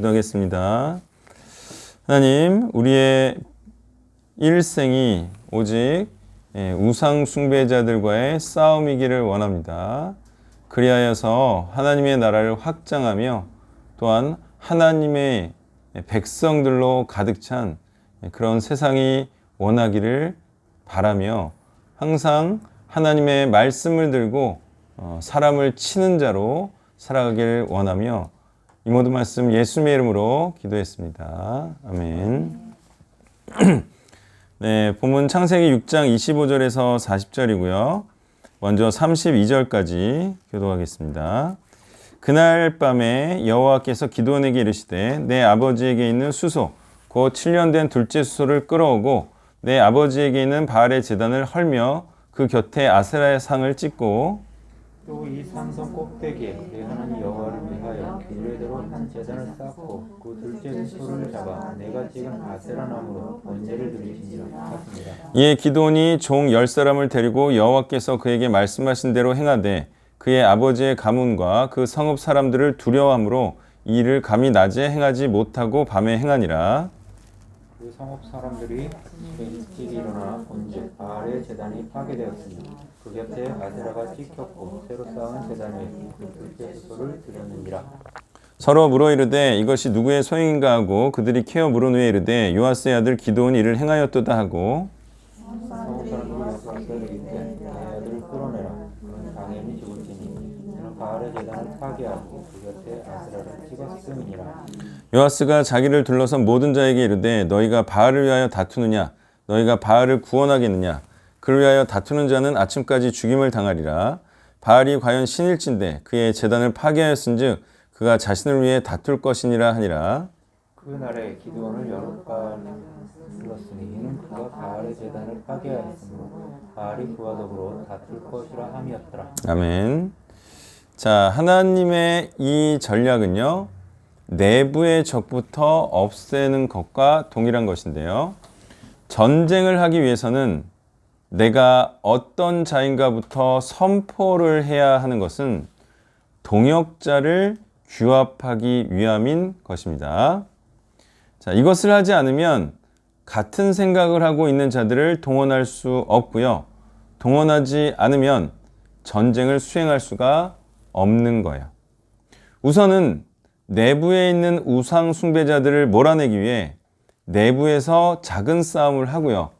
기도하겠습니다. 하나님, 우리의 일생이 오직 우상 숭배자들과의 싸움이기를 원합니다. 그리하여서 하나님의 나라를 확장하며 또한 하나님의 백성들로 가득 찬 그런 세상이 원하기를 바라며 항상 하나님의 말씀을 들고 사람을 치는 자로 살아가기를 원하며 이 모든 말씀 예수님의 이름으로 기도했습니다. 아멘. 네, 본문 창세기 6장 25절에서 40절이고요. 먼저 32절까지 교도하겠습니다. 그날 밤에 여호와께서 기드온에게 이르시되 내 아버지에게 있는 수소 곧 7년 된 둘째 수소를 끌어오고 내 아버지에게 있는 바알의 제단을 헐며 그 곁에 아세라의 상을 찍고 또 이 산성 꼭대기에 내 하나님 여호와를 위하여 규례대로 한 제단을 쌓고 그 둘째 수소를 잡아 내가 찍은 아세라 나무로 번제를 드리시니라 하였습니다. 이에 기드온이 종 10사람을 데리고 여호와께서 그에게 말씀하신 대로 행하되 그의 아버지의 가문과 그 성읍 사람들을 두려워함으로 이 일을 감히 낮에 행하지 못하고 밤에 행하니라. 그 성읍 사람들이 일찍 일어나 본즉 바알의 제단이 파괴되었으니 그 곁에 아세라가 찍혔고 새로 쌓은 제단 위에 그 둘째 수소를 드렸느니라. 서로 물어 이르되 이것이 누구의 소행인가 하고 그들이 캐어 물은 후에 이르되 요아스의 아들 기드온이 이를 행하였도다 하고 성읍 사람들이 요아스에게 이르되 내 아들을 끌어내라. 그는 당연히 죽을지니 그는 바알의 제단을 파괴하고 그 곁에 아세라를 찍었음이니라. 요아스가 자기를 둘러선 모든 자에게 이르되 너희가 바알을 위하여 다투느냐 너희가 바알을 구원하겠느냐 그를 위하여 다투는 자는 아침까지 죽임을 당하리라. 바알이 과연 신일진데 그의 제단을 파괴하였은즉 그가 자신을 위해 다툴 것이니라 하니라. 그날에 기드온을 여룻밤 불렀으니 이는 그가 바알의 제단을 파괴하였으므로 바알이 그와 더불어 다툴 것이라 함이었더라. 아멘. 자, 하나님의 이 전략은요 내부의 적부터 없애는 것과 동일한 것인데요. 전쟁을 하기 위해서는 내가 어떤 자인가부터 선포를 해야 하는 것은 동역자를 규합하기 위함인 것입니다. 자, 이것을 하지 않으면 같은 생각을 하고 있는 자들을 동원할 수 없고요. 동원하지 않으면 전쟁을 수행할 수가 없는 거예요. 우선은 내부에 있는 우상 숭배자들을 몰아내기 위해 내부에서 작은 싸움을 하고요.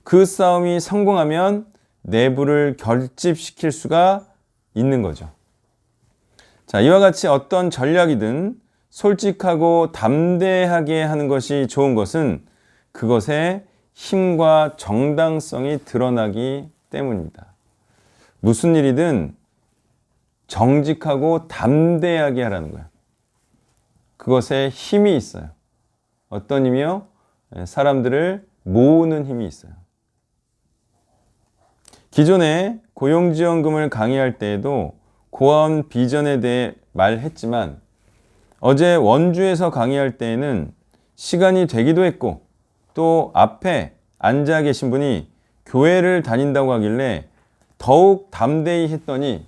그 싸움이 성공하면 내부를 결집시킬 수가 있는 거죠. 자, 이와 같이 어떤 전략이든 솔직하고 담대하게 하는 것이 좋은 것은 그것의 힘과 정당성이 드러나기 때문입니다. 무슨 일이든 정직하고 담대하게 하라는 거예요. 그것에 힘이 있어요. 어떤 힘이요? 사람들을 모으는 힘이 있어요. 기존에 고용지원금을 강의할 때에도 고아원 비전에 대해 말했지만 어제 원주에서 강의할 때에는 시간이 되기도 했고 또 앞에 앉아 계신 분이 교회를 다닌다고 하길래 더욱 담대히 했더니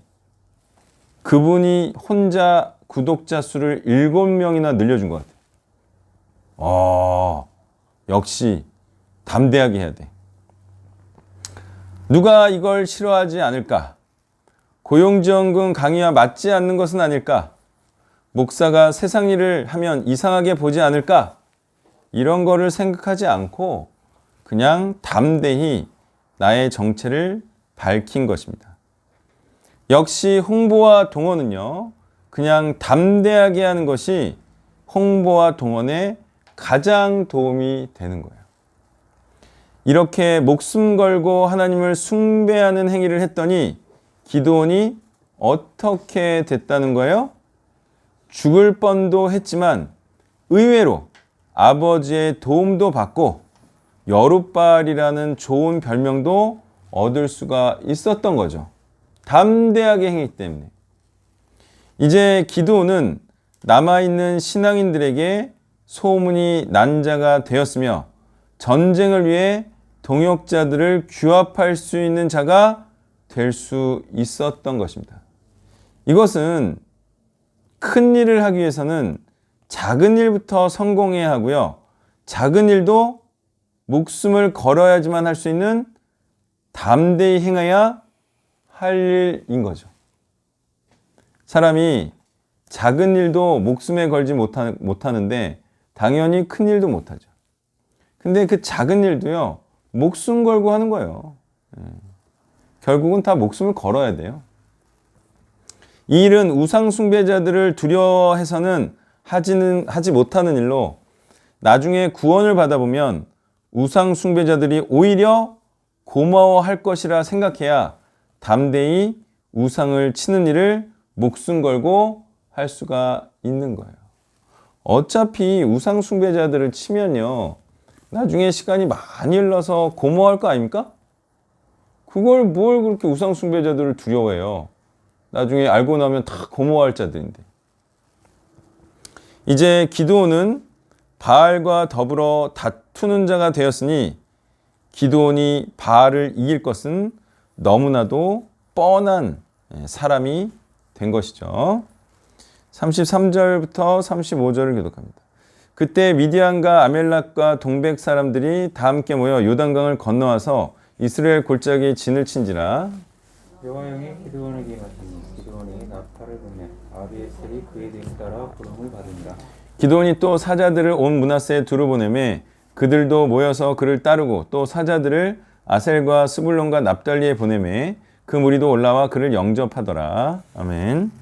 그분이 혼자 구독자 수를 7명이나 늘려준 것 같아요. 역시 담대하게 해야 돼. 누가 이걸 싫어하지 않을까? 고용지원금 강의와 맞지 않는 것은 아닐까? 목사가 세상 일을 하면 이상하게 보지 않을까? 이런 거를 생각하지 않고 그냥 담대히 나의 정체를 밝힌 것입니다. 역시 홍보와 동원은요, 그냥 담대하게 하는 것이 홍보와 동원에 가장 도움이 되는 거예요. 이렇게 목숨 걸고 하나님을 숭배하는 행위를 했더니 기드온이 어떻게 됐다는 거예요? 죽을 뻔도 했지만 의외로 아버지의 도움도 받고 여룻바알이라는 좋은 별명도 얻을 수가 있었던 거죠. 담대하게 행했기 때문에. 이제 기드온은 남아있는 신앙인들에게 소문이 난 자가 되었으며 전쟁을 위해 동역자들을 규합할 수 있는 자가 될 수 있었던 것입니다. 이것은 큰 일을 하기 위해서는 작은 일부터 성공해야 하고요. 작은 일도 목숨을 걸어야지만 할 수 있는 담대히 행해야 할 일인 거죠. 사람이 작은 일도 목숨에 걸지 못하는데 당연히 큰 일도 못하죠. 근데 그 작은 일도요, 목숨 걸고 하는 거예요. 결국은 다 목숨을 걸어야 돼요. 이 일은 우상 숭배자들을 두려워해서는 하지 못하는 일로 나중에 구원을 받아보면 우상 숭배자들이 오히려 고마워할 것이라 생각해야 담대히 우상을 치는 일을 목숨 걸고 할 수가 있는 거예요. 어차피 우상 숭배자들을 치면요, 나중에 시간이 많이 흘러서 고마워할 거 아닙니까? 그걸 뭘 그렇게 우상 숭배자들을 두려워해요. 나중에 알고 나면 다 고마워할 자들인데. 이제 기드온은 바알과 더불어 다투는 자가 되었으니 기드온이 바알을 이길 것은 너무나도 뻔한 사람이 된 것이죠. 33절부터 35절을 교독합니다. 그때 미디안과 아멜렉과 동백 사람들이 다 함께 모여 요단강을 건너와서 이스라엘 골짜기에 진을 친지라. 여호와 영이 기드온에게 임하시니 기드온이 나팔을 불며 아비에셀이 그에 뒤따라 부름을 받으니라. 기드온이 또 사자들을 온 므낫세에 두루 보내매 그들도 모여서 그를 따르고 또 사자들을 아셀과 스불론과 납달리에 보내매 그 무리도 올라와 그를 영접하더라. 아멘.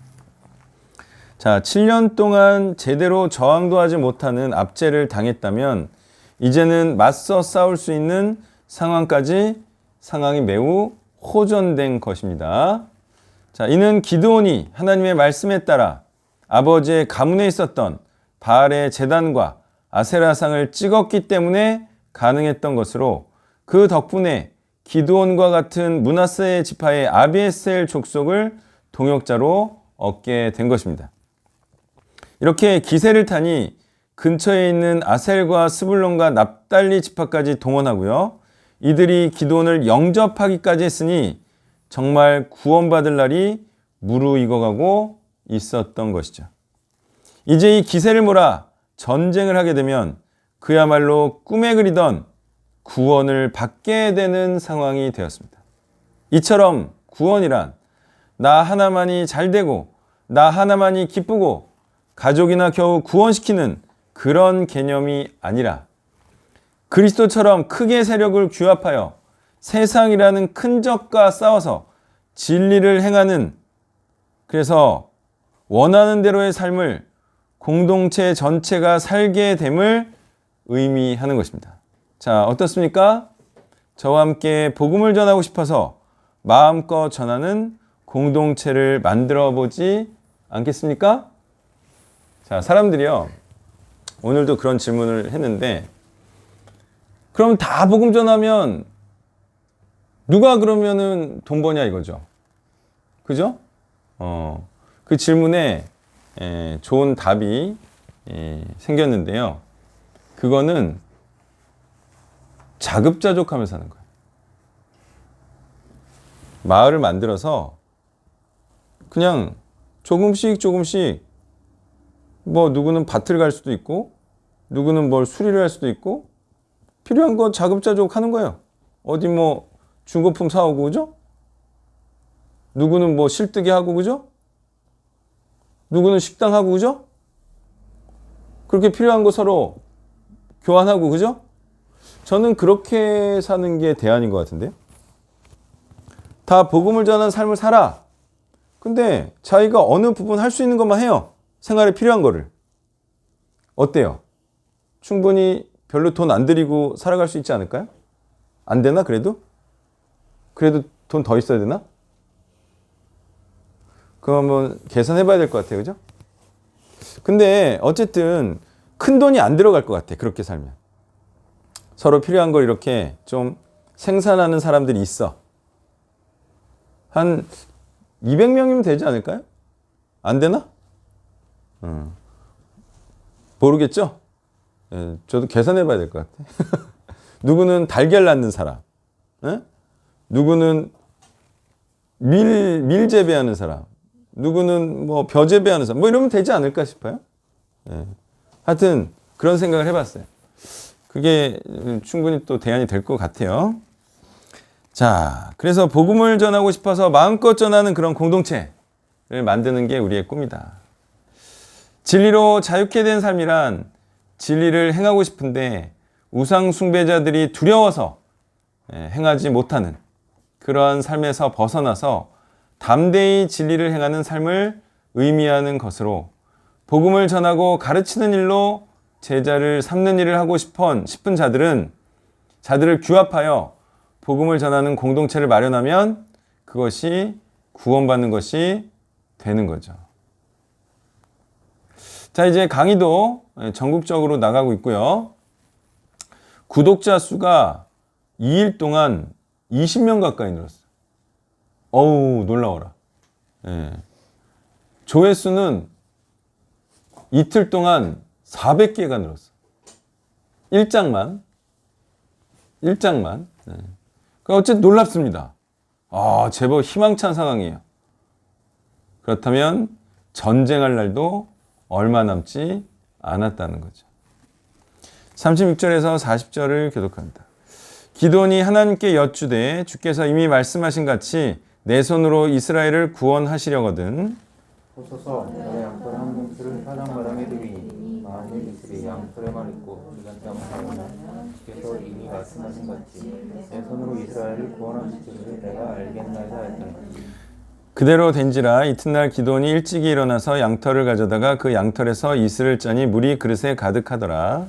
자, 7년 동안 제대로 저항도 하지 못하는 압제를 당했다면 이제는 맞서 싸울 수 있는 상황이 매우 호전된 것입니다. 자, 이는 기드온이 하나님의 말씀에 따라 아버지의 가문에 있었던 바알의 제단과 아세라상을 찍었기 때문에 가능했던 것으로 그 덕분에 기드온과 같은 므낫세 지파의 아비에셀 족속을 동역자로 얻게 된 것입니다. 이렇게 기세를 타니 근처에 있는 아셀과 스불론과 납달리 지파까지 동원하고요. 이들이 기드온을 영접하기까지 했으니 정말 구원받을 날이 무르익어가고 있었던 것이죠. 이제 이 기세를 몰아 전쟁을 하게 되면 그야말로 꿈에 그리던 구원을 받게 되는 상황이 되었습니다. 이처럼 구원이란 나 하나만이 잘되고 나 하나만이 기쁘고 가족이나 겨우 구원시키는 그런 개념이 아니라 그리스도처럼 크게 세력을 규합하여 세상이라는 큰 적과 싸워서 진리를 행하는, 그래서 원하는 대로의 삶을 공동체 전체가 살게 됨을 의미하는 것입니다. 자, 어떻습니까? 저와 함께 복음을 전하고 싶어서 마음껏 전하는 공동체를 만들어 보지 않겠습니까? 자, 사람들이요, 오늘도 그런 질문을 했는데, 그럼 다 복음 전하면 누가 그러면은 돈 버냐 이거죠. 그죠? 그 질문에 좋은 답이 생겼는데요. 그거는 자급자족하면서 하는 거예요. 마을을 만들어서 그냥 조금씩 뭐 누구는 밭을 갈 수도 있고 누구는 뭘 수리를 할 수도 있고 필요한 거 자급자족 하는 거예요. 어디 뭐 중고품 사오고, 그죠? 누구는 뭐 실뜨기 하고, 그죠? 누구는 식당 하고, 그죠? 그렇게 필요한 거 서로 교환하고, 그죠? 저는 그렇게 사는 게 대안인 것 같은데요. 다 복음을 전하는 삶을 살아. 근데 자기가 어느 부분 할 수 있는 것만 해요. 생활에 필요한 거를. 어때요? 충분히 별로 돈 안 들이고 살아갈 수 있지 않을까요? 안 되나 그래도? 그래도 돈 더 있어야 되나? 그거 한번 계산해 봐야 될 것 같아요. 그죠? 근데 어쨌든 큰 돈이 안 들어갈 것 같아. 그렇게 살면. 서로 필요한 걸 이렇게 좀 생산하는 사람들이 있어. 한 200명이면 되지 않을까요? 안 되나? 모르겠죠? 예, 저도 계산해 봐야 될 것 같아. 누구는 달걀 낳는 사람, 예? 누구는 밀 재배하는 사람, 누구는 뭐 벼 재배하는 사람, 뭐 이러면 되지 않을까 싶어요. 예. 하여튼 그런 생각을 해봤어요. 그게 충분히 또 대안이 될 것 같아요. 자, 그래서 복음을 전하고 싶어서 마음껏 전하는 그런 공동체를 만드는 게 우리의 꿈이다. 진리로 자유케 된 삶이란 진리를 행하고 싶은데 우상 숭배자들이 두려워서 행하지 못하는 그러한 삶에서 벗어나서 담대히 진리를 행하는 삶을 의미하는 것으로 복음을 전하고 가르치는 일로 제자를 삼는 일을 하고 싶은 자들을 규합하여 복음을 전하는 공동체를 마련하면 그것이 구원받는 것이 되는 거죠. 자, 이제 강의도 전국적으로 나가고 있고요. 구독자 수가 2일 동안 20명 가까이 늘었어요. 어우, 놀라워라. 예. 조회수는 이틀 동안 400개가 늘었어요. 1장만. 예. 그러니까 어쨌든 놀랍습니다. 제법 희망찬 상황이에요. 그렇다면 전쟁할 날도 얼마 남지 않았다는 거죠. 36절에서 40절을 교독합니다. 기드온이 하나님께 여쭈되 주께서 이미 말씀하신 같이 내 손으로 이스라엘을 구원하시려거든 보소서 내가 양털 한 뭉치를 사냥마당에 두리니 만일 이슬이 양털에만 있고 주변 땅을 사오면 주께서 이미 말씀하신 같이 내 손으로 이스라엘을 구원하실 줄을 내가 알겠나이다 했더니 그대로 된지라 이튿날 기드온이 일찍이 일어나서 양털을 가져다가 그 양털에서 이슬을 짜니 물이 그릇에 가득하더라.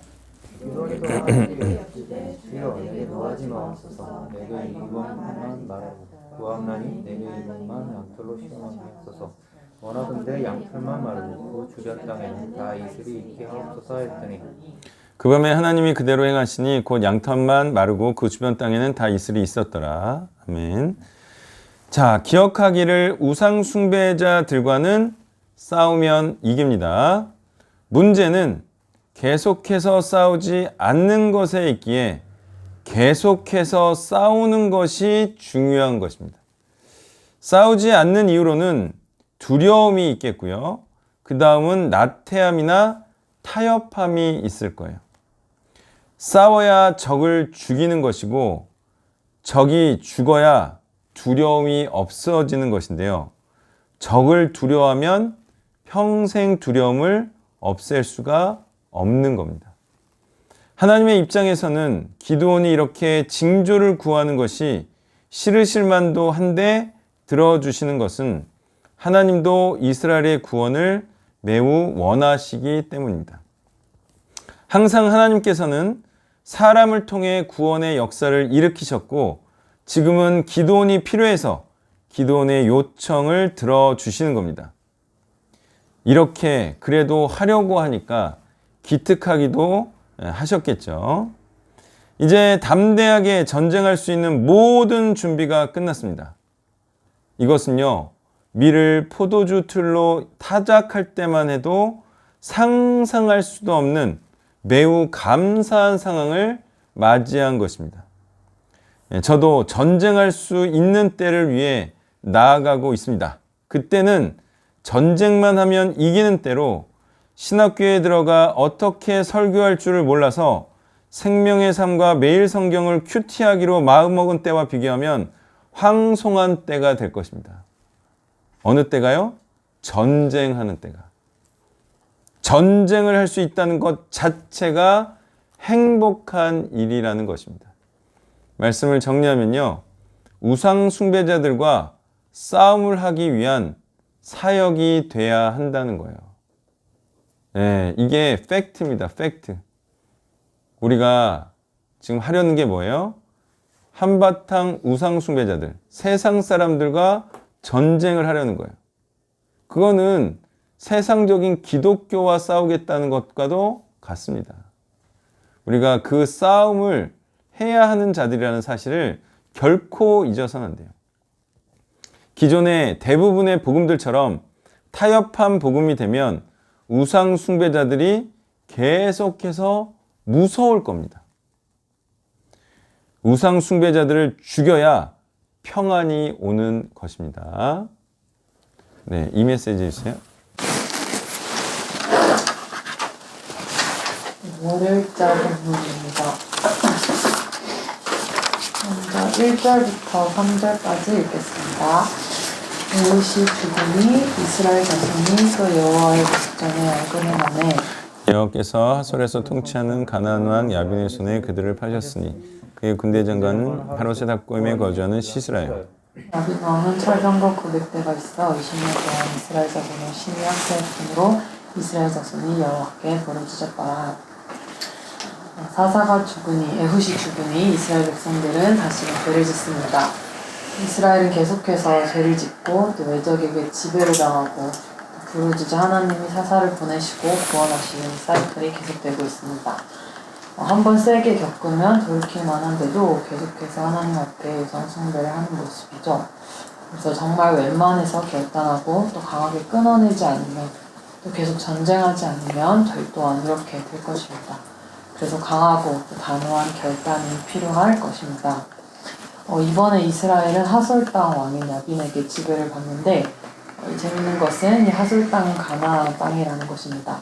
기드온이 또 하나님께 여쭈되 주여 내게 노하지 마옵소서 내게 이것만 말하고 구함나니 내게 이것만 양털로 시험하게 하소서 원하건대 양털만 마르고 그 주변 땅에는 다 이슬이 있게 하옵소서 했더니 그 밤에 하나님이 그대로 행하시니 곧 양털만 마르고 그 주변 땅에는 다 이슬이 있었더라. 아멘. 자, 기억하기를 우상 숭배자들과는 싸우면 이깁니다. 문제는 계속해서 싸우지 않는 것에 있기에 계속해서 싸우는 것이 중요한 것입니다. 싸우지 않는 이유로는 두려움이 있겠고요. 그 다음은 나태함이나 타협함이 있을 거예요. 싸워야 적을 죽이는 것이고 적이 죽어야 두려움이 없어지는 것인데요. 적을 두려워하면 평생 두려움을 없앨 수가 없는 겁니다. 하나님의 입장에서는 기드온이 이렇게 징조를 구하는 것이 싫으실 만도 한데 들어주시는 것은 하나님도 이스라엘의 구원을 매우 원하시기 때문입니다. 항상 하나님께서는 사람을 통해 구원의 역사를 일으키셨고 지금은 기드온이 필요해서 기드온의 요청을 들어주시는 겁니다. 이렇게 그래도 하려고 하니까 기특하기도 하셨겠죠. 이제 담대하게 전쟁할 수 있는 모든 준비가 끝났습니다. 이것은요, 밀을 포도주 틀로 타작할 때만 해도 상상할 수도 없는 매우 감사한 상황을 맞이한 것입니다. 저도 전쟁할 수 있는 때를 위해 나아가고 있습니다. 그때는 전쟁만 하면 이기는 때로 신학교에 들어가 어떻게 설교할 줄을 몰라서 생명의 삶과 매일 성경을 큐티하기로 마음먹은 때와 비교하면 황송한 때가 될 것입니다. 어느 때가요? 전쟁하는 때가. 전쟁을 할 수 있다는 것 자체가 행복한 일이라는 것입니다. 말씀을 정리하면요. 우상 숭배자들과 싸움을 하기 위한 사역이 돼야 한다는 거예요. 네, 이게 팩트입니다. 팩트. 우리가 지금 하려는 게 뭐예요? 한바탕 우상 숭배자들, 세상 사람들과 전쟁을 하려는 거예요. 그거는 세상적인 기독교와 싸우겠다는 것과도 같습니다. 우리가 그 싸움을 해야 하는 자들이라는 사실을 결코 잊어서는 안 돼요. 기존의 대부분의 복음들처럼 타협한 복음이 되면 우상 숭배자들이 계속해서 무서울 겁니다. 우상 숭배자들을 죽여야 평안이 오는 것입니다. 네, 이 메시지 주세요. 월요일자 본문입니다. 먼저 1절부터 3절까지 읽겠습니다. 에훗이 죽으니 이스라엘 자손이 또 여호와의 목전에 알고내만에 여호와께서 하솔에서 통치하는 가나안 왕 야빈의 손에 그들을 파셨으니 그의 군대 장관은 바로셋 합고임에 거주하는 시스라요. 야빈 왕은 철병거 900대가 있어 20년 동안 이스라엘 자손을 심히 학대했으므로 이스라엘 자손이 여호와께 부르짖었더라. 사사가 죽으니 에훗이 죽으니 이스라엘 백성들은 다시금 죄를 짓습니다. 이스라엘은 계속해서 죄를 짓고 또 외적에게 지배를 당하고 부르짖어 하나님이 사사를 보내시고 구원하시는 사이클이 계속되고 있습니다. 한번 세게 겪으면 돌이킬 만한데도 계속해서 하나님 앞에 우상 숭배를 하는 모습이죠. 그래서 정말 웬만해서 결단하고 또 강하게 끊어내지 않으면 또 계속 전쟁하지 않으면 저희 또한 이렇게 될 것입니다. 그래서 강하고 또 단호한 결단이 필요할 것입니다. 이번에 이스라엘은 하솔 땅 왕인 야빈에게 지배를 받는데 재밌는 것은 이 하솔 땅은 가나안 땅이라는 것입니다.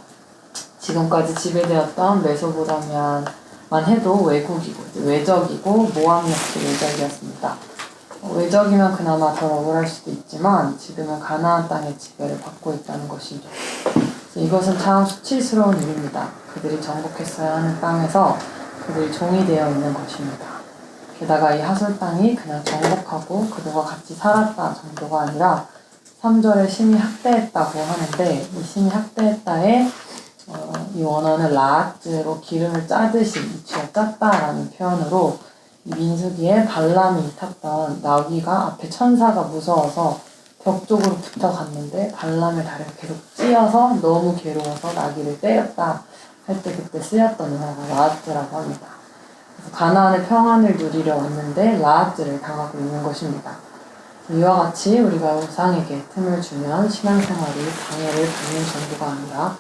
지금까지 지배되었던 메소포타미아만 해도 외적이고 모압 역시 외적이었습니다. 외적이면 그나마 덜 억울할 수도 있지만 지금은 가나안 땅의 지배를 받고 있다는 것이죠. 이것은 참 수치스러운 일입니다. 그들이 정복했어야 하는 땅에서 그들이 종이 되어 있는 것입니다. 게다가 이 하솔 땅이 그냥 정복하고 그들과 같이 살았다 정도가 아니라 3절에 심히 학대했다고 하는데 이 심히 학대했다에 이 원어는 라아즈로 기름을 짜듯이 쥐어 짰다라는 표현으로 이 민수기에 발람이 탔던 나귀가 앞에 천사가 무서워서 벽 쪽으로 붙어갔는데 발람의 다리를 계속 찧어서 너무 괴로워서 나귀를 때렸다 할 때 그때 쓰였던 은화가 라아즈라고 합니다. 그래서 가나안의 평안을 누리려 왔는데 라아즈를 당하고 있는 것입니다. 이와 같이 우리가 우상에게 틈을 주면 신앙생활이 방해를 받는 정도가 아니라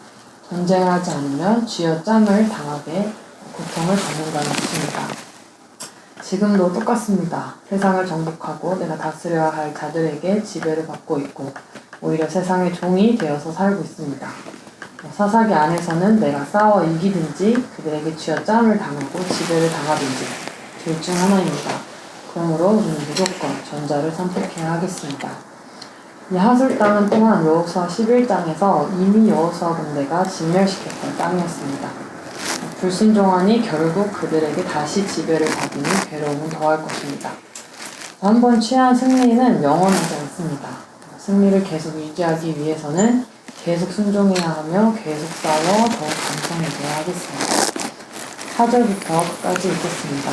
전쟁을 하지 않으면 쥐어짬을 당하게 고통을 받는다는 것입니다. 지금도 똑같습니다. 세상을 정복하고 내가 다스려야 할 자들에게 지배를 받고 있고 오히려 세상의 종이 되어서 살고 있습니다. 사사기 안에서는 내가 싸워 이기든지 그들에게 쥐어짬을 당하고 지배를 당하든지 둘 중 하나입니다. 그러므로 우리는 무조건 전자를 선택해야 하겠습니다. 이 하솔 땅은 또한 여호수아 11장에서 이미 여호수아 군대가 진멸시켰던 땅이었습니다. 불순종하니 결국 그들에게 다시 지배를 받으니 괴로움은 더할 것입니다. 한번 취한 승리는 영원하지 않습니다. 승리를 계속 유지하기 위해서는 계속 순종해야 하며 계속 싸워 더욱 강성해져야 하겠습니다. 4절부터 끝까지 읽겠습니다.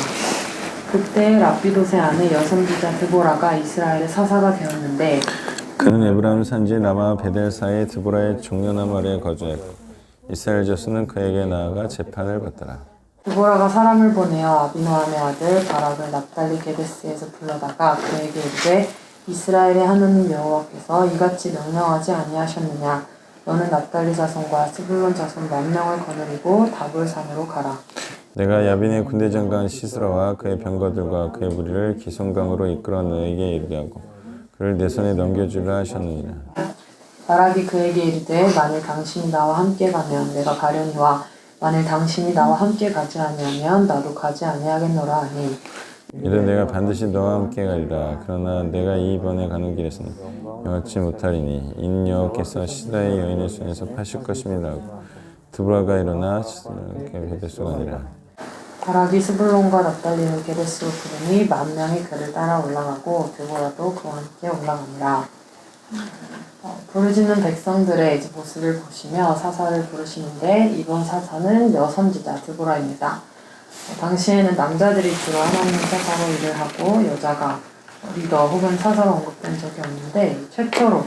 그때 랍비도세 아내 여선지자 드보라가 이스라엘의 사사가 되었는데 그는 에브라임 산지 라마 베델사의 드보라의 종려나무 아래에 거주했고 이스라엘 자손은 그에게 나아가 재판을 받더라. 드보라가 사람을 보내어 아비노함의 아들 바락을 납달리 게데스에서 불러다가 그에게 이르되 이스라엘의 하나님 여호와께서 이같이 명령하지 아니하셨느냐. 너는 납달리 자손과 스불론 자손 10,000명을 거느리고 다볼산으로 가라. 내가 야빈의 군대 장관 시스라와 그의 병거들과 그의 무리를 기송강으로 이끌어 너에게 이르게 하고 그를 내 손에 넘겨주라 하셨느니라. 바락이 그에게 이르되 만일 당신이 나와 함께 가면 내가 가려니와 만일 당신이 나와 함께 가지 아니하면 나도 가지 아니하겠노라 하니 이르 내가 반드시 너와 함께 가리라. 그러나 내가 이번에 가는 길에서는 영하지 못하리니 인 여호와께서 시다의 여인의 손에서 파실 것임이라 하고 드보라가 일어나 베데스가 아니라. 바락이 스불론과 납달리를 게데스로 부르니 10,000명이 그를 따라 올라가고 드보라도 그와 함께 올라가니라. 부르짖는 백성들의 이제 모습을 보시며 사사를 부르시는데 이번 사사는 여선지자 드보라입니다. 당시에는 남자들이 주로 하나님의 사사로 일을 하고 여자가 리더 혹은 사사로 언급된 적이 없는데 최초로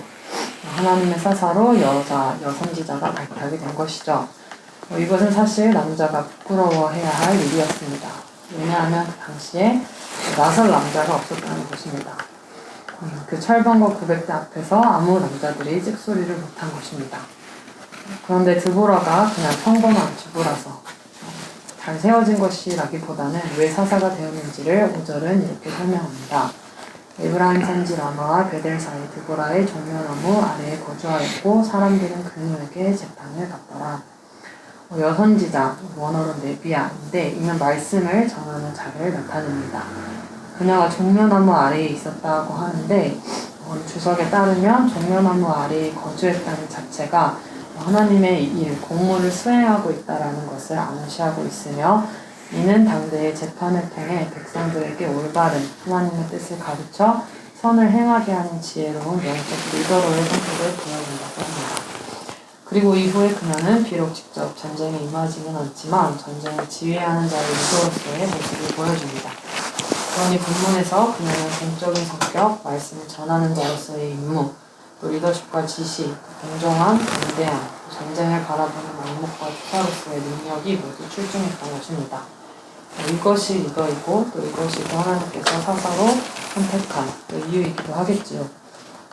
하나님의 사사로 여선지자가 발탁이 된 것이죠. 이것은 사실 남자가 부끄러워해야 할 일이었습니다. 왜냐하면 그 당시에 나설 남자가 없었다는 것입니다. 그 철번거 900대 앞에서 아무 남자들이 찍소리를 못한 것입니다. 그런데 드보라가 그냥 평범한 주부라서 잘 세워진 것이라기보다는 왜 사사가 되었는지를 5절은 이렇게 설명합니다. 에브라임 산지 라마와 베델 사이 드보라의 종려나무 아래에 거주하였고 사람들은 그녀에게 재판을 받더라. 여선지자, 원어로 네비아인데 이는 말씀을 전하는 자를 나타냅니다. 그녀가 종려나무 아래에 있었다고 하는데 주석에 따르면 종려나무 아래에 거주했다는 자체가 하나님의 일, 공무를 수행하고 있다는 것을 암시하고 있으며 이는 당대의 재판을 통해 백성들에게 올바른 하나님의 뜻을 가르쳐 선을 행하게 하는 지혜로운 영적 리더로의 성격을 보여준다고 합니다. 그리고 이후에 그녀는 비록 직접 전쟁에 임하지는 않지만 전쟁을 지휘하는 자의 리더로서의 모습을 보여줍니다. 그러니 본문에서 그녀는 공적인 성격, 말씀을 전하는 자로서의 임무, 또 리더십과 지시, 공정함, 담대함, 전쟁을 바라보는 안목과 투사로서의 능력이 모두 출중했던 것입니다. 이것이 리더이고 또 이것이 하나님께서 사사로 선택한 이유이기도 하겠지요.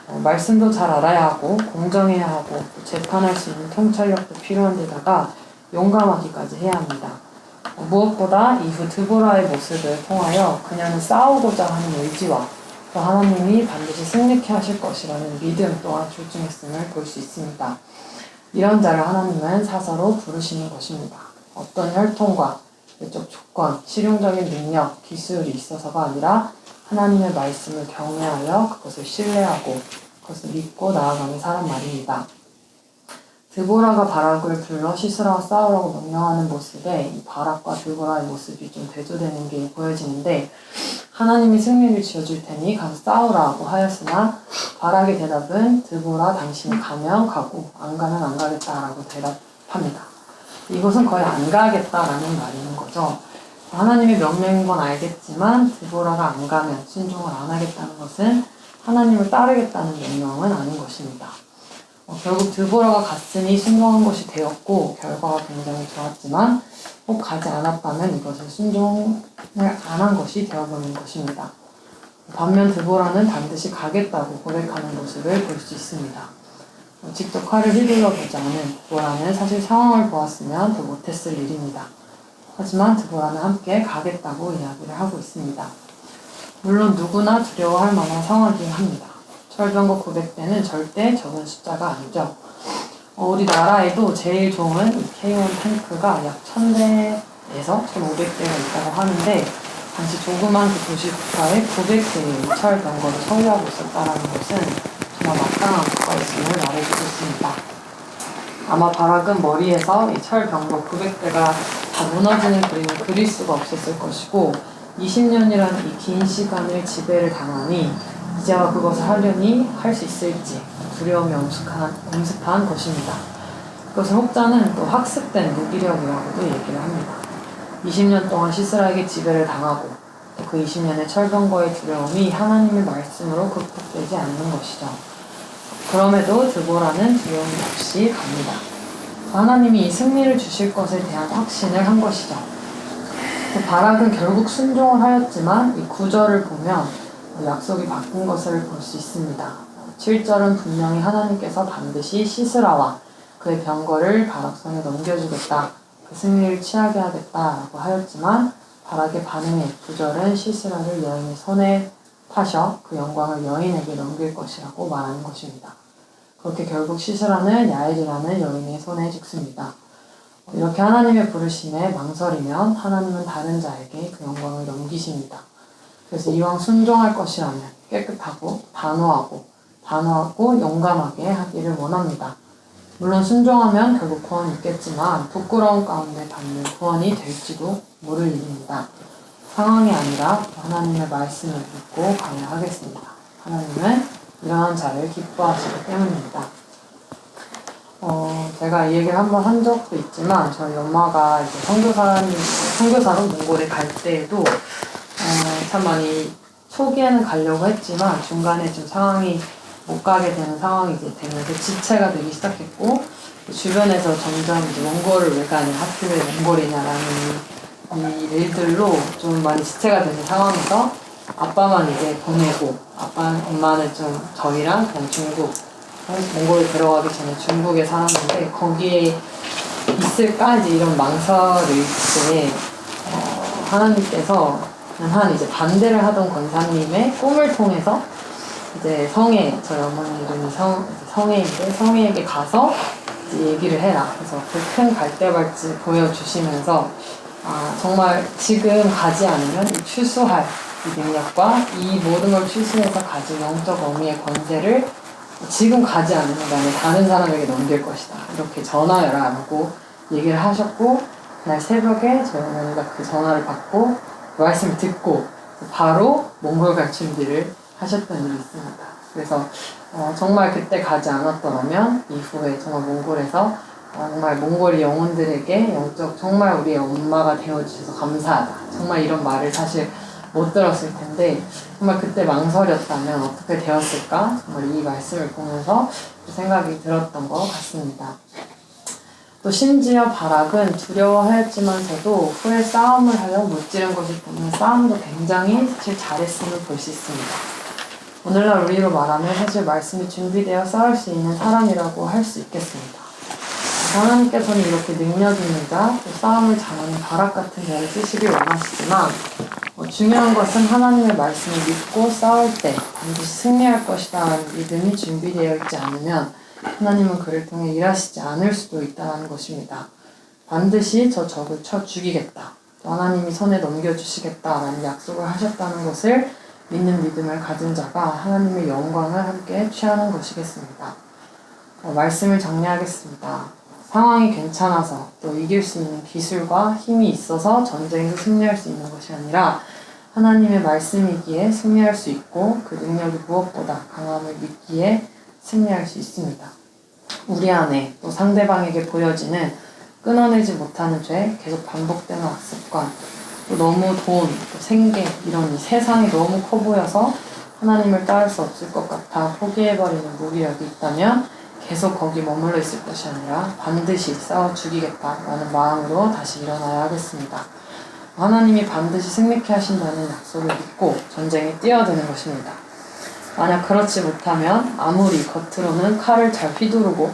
말씀도 잘 알아야 하고 공정해야 하고 또 재판할 수 있는 통찰력도 필요한 데다가 용감하기까지 해야 합니다. 무엇보다 이후 드보라의 모습을 통하여 그녀는 싸우고자 하는 의지와 또 하나님이 반드시 승리케 하실 것이라는 믿음 또한 출중했음을 볼 수 있습니다. 이런 자를 하나님은 사사로 부르시는 것입니다. 어떤 혈통과 외적 조건, 실용적인 능력, 기술이 있어서가 아니라 하나님의 말씀을 경외하여 그것을 신뢰하고 그것을 믿고 나아가는 사람 말입니다. 드보라가 바락을 불러 시스라와 싸우라고 명령하는 모습에 이 바락과 드보라의 모습이 좀 대조되는 게 보여지는데 하나님이 승리를 지어줄 테니 가서 싸우라고 하였으나 바락의 대답은 드보라 당신이 가면 가고 안 가면 안 가겠다라고 대답합니다. 이것은 거의 안 가겠다라는 말인 거죠. 하나님의 명령인 건 알겠지만 드보라가 안 가면 순종을 안 하겠다는 것은 하나님을 따르겠다는 명령은 아닌 것입니다. 결국 드보라가 갔으니 순종한 것이 되었고 결과가 굉장히 좋았지만 꼭 가지 않았다면 이것을 순종을 안 한 것이 되어버린 것입니다. 반면 드보라는 반드시 가겠다고 고백하는 모습을 볼 수 있습니다. 직접 칼을 휘둘러 보지 않은 드보라는 사실 상황을 보았으면 더 못했을 일입니다. 하지만 드보라는 함께 가겠다고 이야기를 하고 있습니다. 물론 누구나 두려워할 만한 상황이긴 합니다. 철병거 900대는 절대 적은 숫자가 아니죠. 우리나라에도 제일 좋은 K1 탱크가 약 1000대에서 1500대가 있다고 하는데 당시 조그만 그 도시 국가에 900대의 철병거를 소유하고 있었다는 것은 정말 막강한 국가였음을 말해주고 있습니다. 아마 바락은 머리에서 이 철병거 900대가 다 무너지는 그림을 그릴 수가 없었을 것이고 20년이라는 이 긴 시간을 지배를 당하니 이제와 그것을 하려니 할 수 있을지 두려움이 엄습한 것입니다. 그것을 혹자는 또 학습된 무기력이라고도 얘기를 합니다. 20년 동안 시스라에게 지배를 당하고 또 그 20년의 철병거의 두려움이 하나님의 말씀으로 극복되지 않는 것이죠. 그럼에도 드보라는 두려움 없이 갑니다. 하나님이 이 승리를 주실 것에 대한 확신을 한 것이죠. 바락은 결국 순종을 하였지만 이 9절을 보면 약속이 바뀐 것을 볼 수 있습니다. 7절은 분명히 하나님께서 반드시 시스라와 그의 병거를 바락 손에 넘겨주겠다, 그 승리를 취하게 하겠다라고 하였지만 바락의 반응에 9절은 시스라를 여인의 손에 파셔 그 영광을 여인에게 넘길 것이라고 말하는 것입니다. 그렇게 결국 시스라는 야엘이라는 여인의 손에 죽습니다. 이렇게 하나님의 부르심에 망설이면 하나님은 다른 자에게 그 영광을 넘기십니다. 그래서 이왕 순종할 것이라면 깨끗하고 단호하고 용감하게 하기를 원합니다. 물론 순종하면 결국 구원이 있겠지만 부끄러운 가운데 받는 구원이 될지도 모를 일입니다. 상황이 아니라 하나님의 말씀을 믿고 가야 하겠습니다. 하나님은 이러한 자를 기뻐하시기 때문입니다. 제가 이 얘기를 한번 한 적도 있지만 저희 엄마가 이제 선교사로 몽골에 갈 때에도 참 많이 초기에는 가려고 했지만 중간에 좀 상황이 못 가게 되는 상황이 이제 되면서 지체가 되기 시작했고 주변에서 점점 이제 몽골을 왜 가냐 하필 왜 몽골이냐라는 이 일들로 좀 많이 지체가 되는 상황에서 아빠만 이제 보내고 엄마는 좀 저희랑 그냥 중국 몽골에 들어가기 전에 중국에 살았는데 거기에 있을까 이제 이런 망설일 때 하나님께서 한 이제 반대를 하던 권사님의 꿈을 통해서 이제 성에 저희 어머니 이름이 성에인데 성에에게 가서 이제 얘기를 해라. 그래서 그 큰 갈대발찌 보여주시면서 정말 지금 가지 않으면 이 추수할 이 능력과 이 모든 걸 추수해서 가진 영적 어미의 권세를 지금 가지 않으면 나는 다른 사람에게 넘길 것이다. 이렇게 전하여라라고 얘기를 하셨고, 그날 새벽에 저희 어머니가 그 전화를 받고 그 말씀을 듣고 바로 몽골 갈 준비를 하셨던 일이 있습니다. 그래서 정말 그때 가지 않았더라면 이후에 정말 몽골에서 정말 몽골이 영혼들에게 영적 정말 우리의 엄마가 되어주셔서 감사하다. 정말 이런 말을 사실 못 들었을 텐데 정말 그때 망설였다면 어떻게 되었을까? 정말 이 말씀을 보면서 생각이 들었던 것 같습니다. 또 심지어 바락은 두려워하였지만서도 후에 싸움을 하려 무찌른 것을 보면 싸움도 굉장히 사실 잘했음을 볼 수 있습니다. 오늘날 우리로 말하면 사실 말씀이 준비되어 싸울 수 있는 사람이라고 할 수 있겠습니다. 하나님께서는 이렇게 능력 있는 자, 또 싸움을 잘하는 바락 같은 자를 쓰시길 원하시지만 중요한 것은 하나님의 말씀을 믿고 싸울 때 반드시 승리할 것이다 라는 믿음이 준비되어 있지 않으면 하나님은 그를 통해 일하시지 않을 수도 있다는 것입니다. 반드시 저 적을 쳐 죽이겠다. 또 하나님이 손에 넘겨주시겠다라는 약속을 하셨다는 것을 믿는 믿음을 가진 자가 하나님의 영광을 함께 취하는 것이겠습니다. 말씀을 정리하겠습니다. 상황이 괜찮아서 또 이길 수 있는 기술과 힘이 있어서 전쟁에서 승리할 수 있는 것이 아니라 하나님의 말씀이기에 승리할 수 있고 그 능력이 무엇보다 강함을 믿기에 승리할 수 있습니다. 우리 안에 또 상대방에게 보여지는 끊어내지 못하는 죄, 계속 반복되는 악습관, 또 너무 돈, 또 생계 이런 이 세상이 너무 커 보여서 하나님을 따를 수 없을 것 같아 포기해버리는 무기력이 있다면 계속 거기 머물러 있을 것이 아니라 반드시 싸워 죽이겠다라는 마음으로 다시 일어나야 하겠습니다. 하나님이 반드시 승리케 하신다는 약속을 믿고 전쟁에 뛰어드는 것입니다. 만약 그렇지 못하면 아무리 겉으로는 칼을 잘 휘두르고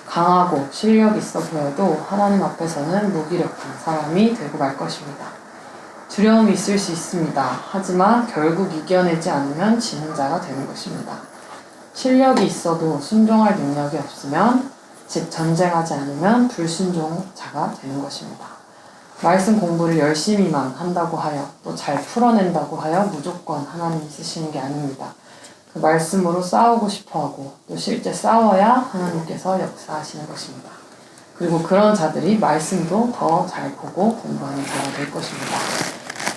강하고 실력 있어 보여도 하나님 앞에서는 무기력한 사람이 되고 말 것입니다. 두려움이 있을 수 있습니다. 하지만 결국 이겨내지 않으면 지는 자가 되는 것입니다. 실력이 있어도 순종할 능력이 없으면, 즉 전쟁하지 않으면 불순종자가 되는 것입니다. 말씀 공부를 열심히만 한다고 하여 또 잘 풀어낸다고 하여 무조건 하나님이 쓰시는 게 아닙니다. 그 말씀으로 싸우고 싶어하고 또 실제 싸워야 하나님께서 역사하시는 것입니다. 그리고 그런 자들이 말씀도 더 잘 보고 공부하는 자가 될 것입니다.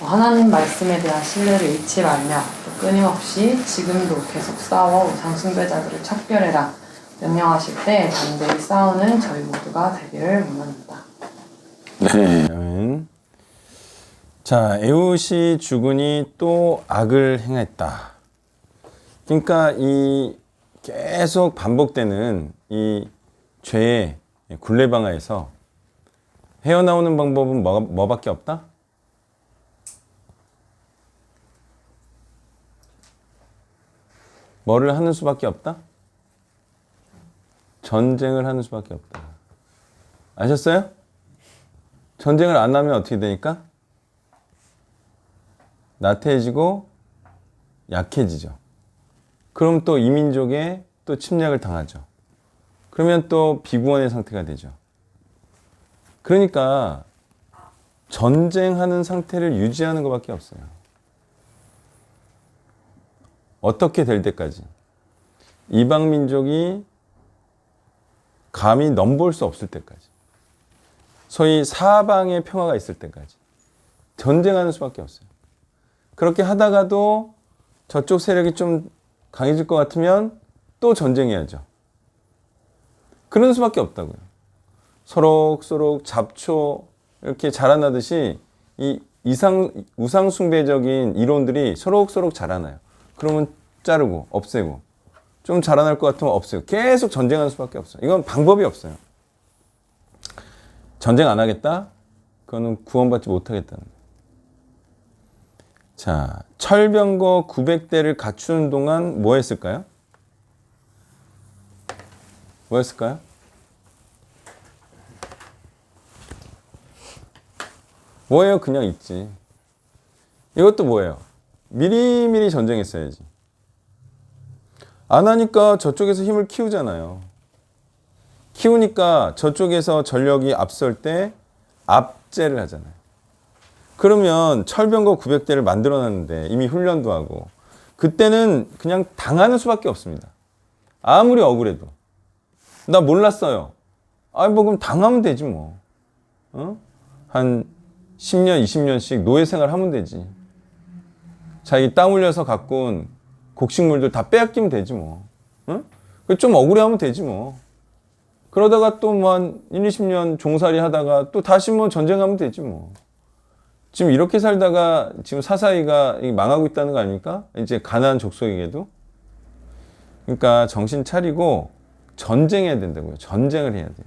하나님 말씀에 대한 신뢰를 잃지 말며 또 끊임없이 지금도 계속 싸워 우상 숭배자들을 척결해라 명령하실 때 담대히 싸우는 저희 모두가 되기를 원합니다. 네. 아멘. 자, 에훗이 죽으니 또 악을 행했다. 그러니까 이 계속 반복되는 이 죄의 굴레방아에서 헤어나오는 방법은 뭐밖에 없다? 뭐를 하는 수밖에 없다? 전쟁을 하는 수밖에 없다. 아셨어요? 전쟁을 안 하면 어떻게 되니까? 나태해지고 약해지죠. 그럼 또 이민족에 또 침략을 당하죠. 그러면 또 비구원의 상태가 되죠. 그러니까 전쟁하는 상태를 유지하는 것밖에 없어요. 어떻게 될 때까지? 이방 민족이 감히 넘볼 수 없을 때까지. 소위 사방에 평화가 있을 때까지. 전쟁하는 수밖에 없어요. 그렇게 하다가도 저쪽 세력이 좀 강해질 것 같으면 또 전쟁해야죠. 그런 수밖에 없다고요. 서록서록 잡초 이렇게 자라나듯이 이 우상숭배적인 이론들이 서록서록 자라나요. 그러면 자르고 없애고 좀 자라날 것 같으면 없애고 계속 전쟁하는 수밖에 없어요. 이건 방법이 없어요. 전쟁 안 하겠다? 그거는 구원받지 못하겠다는 거예요. 자, 철병거 900대를 갖추는 동안 뭐 했을까요? 뭐 했을까요? 뭐예요? 그냥 있지. 이것도 뭐예요? 미리미리 전쟁했어야지. 안 하니까 저쪽에서 힘을 키우잖아요. 키우니까 저쪽에서 전력이 앞설 때 압제를 하잖아요. 그러면 철병거 900대를 만들어놨는데 이미 훈련도 하고 그때는 그냥 당하는 수밖에 없습니다. 아무리 억울해도. 나 몰랐어요. 아니 뭐 그럼 당하면 되지 뭐. 한 10년, 20년씩 노예 생활하면 되지. 자기 땀 흘려서 갖고 온 곡식물들 다 빼앗기면 되지 뭐. 좀 억울해하면 되지 뭐. 그러다가 또 뭐 한 1, 20년 종살이 하다가 또 다시 뭐 전쟁하면 되지 뭐. 지금 이렇게 살다가 지금 사사이가 망하고 있다는 거 아닙니까? 이제 가나안 족속에게도. 그러니까 정신 차리고 전쟁해야 된다고요. 전쟁을 해야 돼요.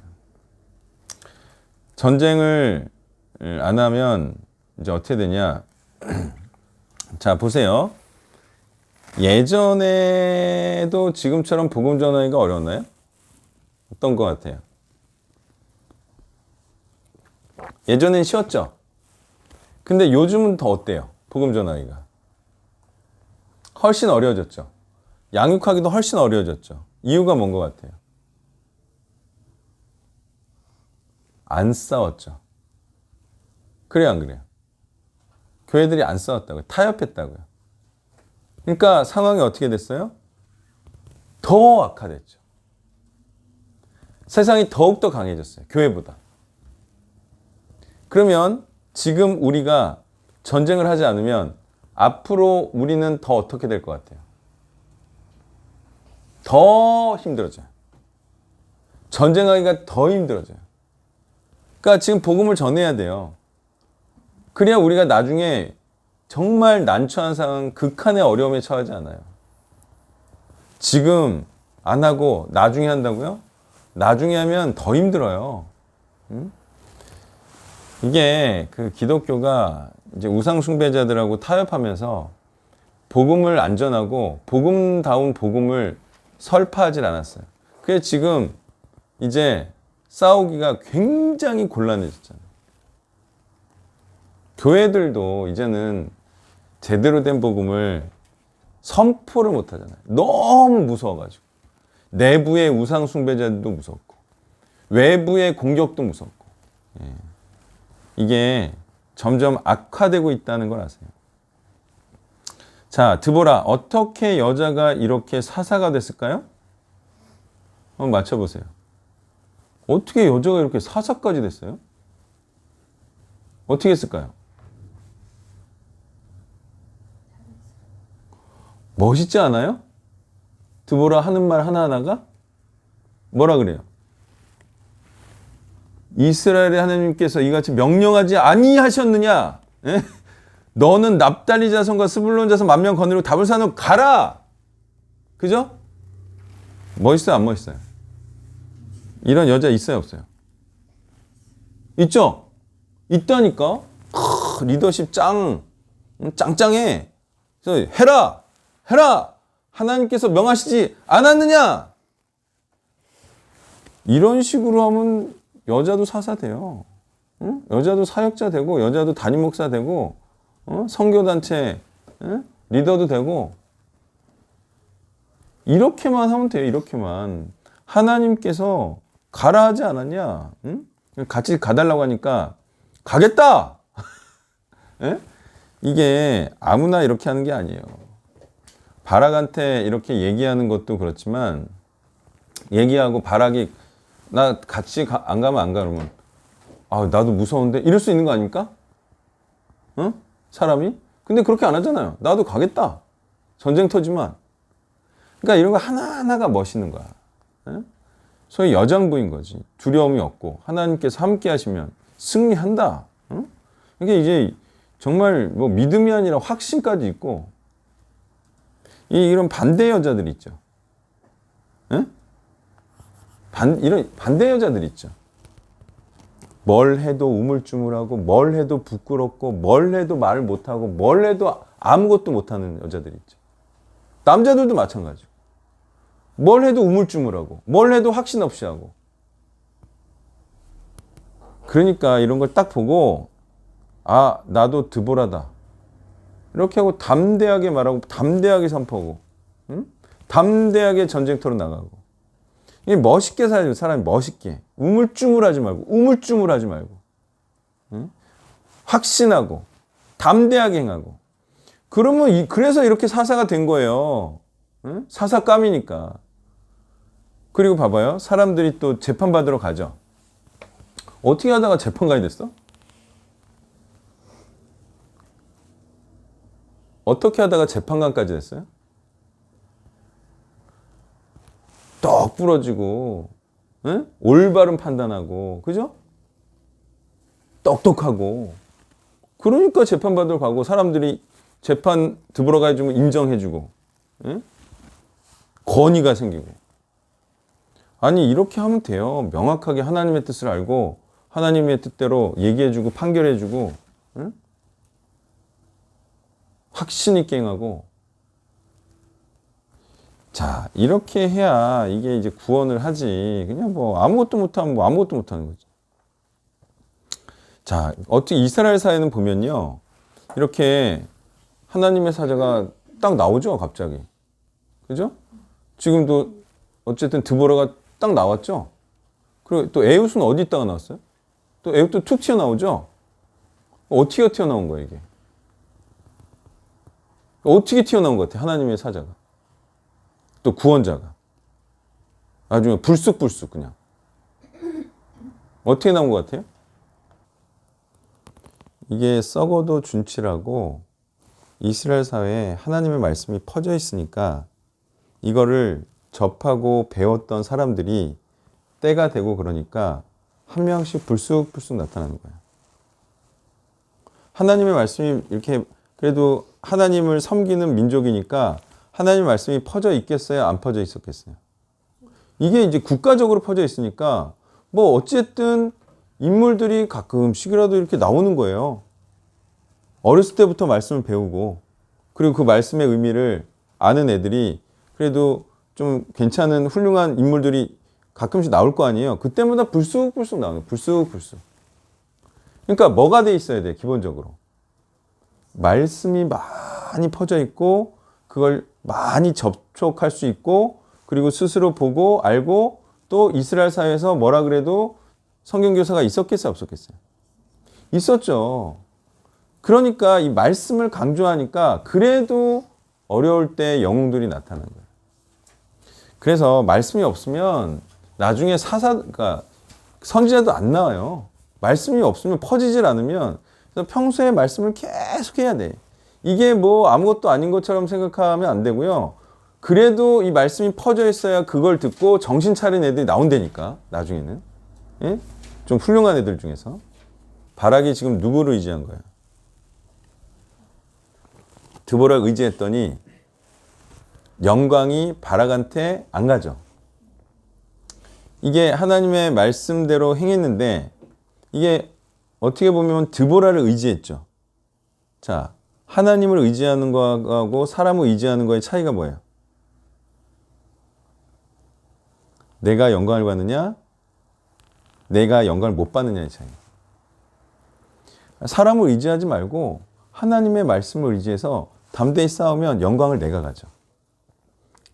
전쟁을 안 하면 이제 어떻게 되냐. 자, 보세요. 예전에도 지금처럼 복음 전하기가 어려웠나요? 어떤 것 같아요? 예전엔 쉬웠죠? 근데 요즘은 더 어때요? 복음 전하기가. 훨씬 어려워졌죠? 양육하기도 훨씬 어려워졌죠? 이유가 뭔 것 같아요? 안 싸웠죠? 그래요, 안 그래요? 교회들이 안 싸웠다고요. 타협했다고요. 그러니까 상황이 어떻게 됐어요? 더 악화됐죠. 세상이 더욱더 강해졌어요. 교회보다. 그러면 지금 우리가 전쟁을 하지 않으면 앞으로 우리는 더 어떻게 될 것 같아요? 더 힘들어져요. 전쟁하기가 더 힘들어져요. 그러니까 지금 복음을 전해야 돼요. 그래야 우리가 나중에 정말 난처한 상황, 극한의 어려움에 처하지 않아요. 지금 안 하고 나중에 한다고요? 나중에 하면 더 힘들어요. 이게 그 기독교가 이제 우상숭배자들하고 타협하면서 복음을 안 전하고 복음다운 복음을 설파하지 않았어요. 그래서 지금 이제 싸우기가 굉장히 곤란해졌잖아요. 교회들도 이제는 제대로 된 복음을 선포를 못 하잖아요. 너무 무서워가지고. 내부의 우상숭배자들도 무섭고, 외부의 공격도 무섭고. 예. 이게 점점 악화되고 있다는 걸 아세요. 자, 드보라, 어떻게 여자가 이렇게 사사가 됐을까요? 한번 맞춰보세요. 어떻게 여자가 이렇게 사사까지 됐어요? 어떻게 했을까요? 멋있지 않아요? 드보라 하는 말 하나하나가? 뭐라 그래요? 이스라엘의 하나님께서 이같이 명령하지 아니하셨느냐? 예? 너는 납달리 자손과 스불론 자손 10,000명 거느리고 다볼산으로 가라! 그죠? 멋있어요, 안 멋있어요? 이런 여자 있어요, 없어요? 있죠? 있다니까? 리더십 짱짱해. 그래서 해라! 하나님께서 명하시지 않았느냐? 이런 식으로 하면 여자도 사사 돼요. 응? 여자도 사역자 되고, 여자도 담임 목사 되고, 선교단체 리더도 되고. 이렇게만 하면 돼요. 이렇게만. 하나님께서 가라 하지 않았냐? 응? 같이 가달라고 하니까 가겠다. 이게 아무나 이렇게 하는 게 아니에요. 바락한테 이렇게 얘기하는 것도 그렇지만, 얘기하고 바락이 나 같이 안 가면 안 가 그러면 나도 무서운데 이럴 수 있는 거 아닙니까? 사람이? 근데 그렇게 안 하잖아요. 나도 가겠다. 전쟁 터지만. 그러니까 이런 거 하나하나가 멋있는 거야. 소위 여장부인 거지. 두려움이 없고 하나님께서 함께 하시면 승리한다. 이게 이제 정말 뭐 믿음이 아니라 확신까지 있고, 이런 반대 여자들 있죠. 이런 반대 여자들 있죠. 뭘 해도 우물쭈물하고, 뭘 해도 부끄럽고, 뭘 해도 말을 못하고, 뭘 해도 아무것도 못하는 여자들 있죠. 남자들도 마찬가지고. 뭘 해도 우물쭈물하고, 뭘 해도 확신 없이 하고. 그러니까 이런 걸 딱 보고, 나도 드보라다. 이렇게 하고 담대하게 말하고, 담대하게 선포하고, 담대하게 전쟁터로 나가고. 이게 멋있게 살아야죠. 사람이 멋있게. 우물쭈물하지 말고. 응? 확신하고 담대하게 행하고. 그러면 그래서 이렇게 사사가 된 거예요. 응? 사사감이니까. 그리고 봐봐요. 사람들이 또 재판받으러 가죠. 어떻게 하다가 재판관이 됐어? 어떻게 하다가 재판관까지 됐어요? 떡 부러지고, 응? 올바른 판단하고, 그죠? 똑똑하고. 그러니까 재판받으러 가고, 사람들이 재판 들어가 해주면 인정해주고, 응? 권위가 생기고. 아니, 이렇게 하면 돼요. 명확하게 하나님의 뜻을 알고, 하나님의 뜻대로 얘기해주고, 판결해주고, 응? 확신 있게 행하고. 자, 이렇게 해야 이게 이제 구원을 하지. 그냥 뭐 아무것도 못하면 뭐 아무것도 못하는 거지. 자, 어떻게 이스라엘 사회는 보면요. 이렇게 하나님의 사자가 딱 나오죠, 갑자기. 그죠? 지금도 어쨌든 드보라가 딱 나왔죠? 그리고 또 에훗은 어디 있다가 나왔어요? 또 에훗도 툭 튀어나오죠? 어떻게 튀어나온 거예요, 이게? 어떻게 튀어나온 것 같아요, 하나님의 사자가? 또 구원자가. 아주 불쑥불쑥 그냥. 어떻게 나온 것 같아요? 이게 썩어도 준치라고 이스라엘 사회에 하나님의 말씀이 퍼져 있으니까 이거를 접하고 배웠던 사람들이 때가 되고 그러니까 한 명씩 불쑥불쑥 나타나는 거예요. 하나님의 말씀이 이렇게 그래도 하나님을 섬기는 민족이니까 하나님의 말씀이 퍼져 있겠어요? 안 퍼져 있었겠어요? 이게 이제 국가적으로 퍼져 있으니까 뭐 어쨌든 인물들이 가끔씩이라도 이렇게 나오는 거예요. 어렸을 때부터 말씀을 배우고 그리고 그 말씀의 의미를 아는 애들이 그래도 좀 괜찮은 훌륭한 인물들이 가끔씩 나올 거 아니에요. 그때마다 불쑥불쑥 나오는 거예요. 불쑥불쑥. 그러니까 뭐가 돼 있어야 돼, 기본적으로. 말씀이 많이 퍼져 있고 그걸 많이 접촉할 수 있고 그리고 스스로 보고 알고 또 이스라엘 사회에서 뭐라 그래도 성경교사가 있었겠어요, 없었겠어요? 있었죠. 그러니까 이 말씀을 강조하니까 그래도 어려울 때 영웅들이 나타나는 거예요. 그래서 말씀이 없으면 나중에 그러니까 선지자도 안 나와요. 말씀이 없으면 퍼지질 않으면 그래서 평소에 말씀을 계속 해야 돼. 이게 뭐 아무것도 아닌 것처럼 생각하면 안 되고요. 그래도 이 말씀이 퍼져 있어야 그걸 듣고 정신 차린 애들이 나온다니까, 나중에는. 예? 좀 훌륭한 애들 중에서. 바락이 지금 누구를 의지한 거야? 드보라를 의지했더니 영광이 바락한테 안 가죠. 이게 하나님의 말씀대로 행했는데 이게 어떻게 보면 드보라를 의지했죠. 자, 하나님을 의지하는 거하고 사람을 의지하는 거의 차이가 뭐예요? 내가 영광을 받느냐? 내가 영광을 못 받느냐의 차이. 사람을 의지하지 말고 하나님의 말씀을 의지해서 담대히 싸우면 영광을 내가 가져.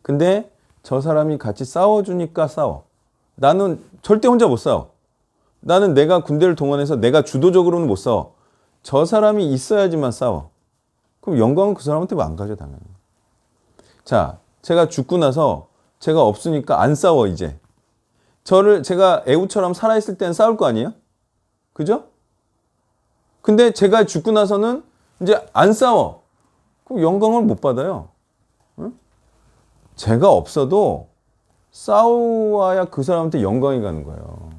근데 저 사람이 같이 싸워주니까 싸워. 나는 절대 혼자 못 싸워. 나는 내가 군대를 동원해서 내가 주도적으로는 못 싸워. 저 사람이 있어야지만 싸워. 그럼 영광은 그 사람한테 안 가죠, 당연히. 자, 제가 죽고 나서 제가 없으니까 안 싸워, 이제. 제가 에훗처럼 살아있을 때는 싸울 거 아니에요? 그죠? 근데 제가 죽고 나서는 이제 안 싸워. 그럼 영광을 못 받아요. 응? 제가 없어도 싸워야 그 사람한테 영광이 가는 거예요.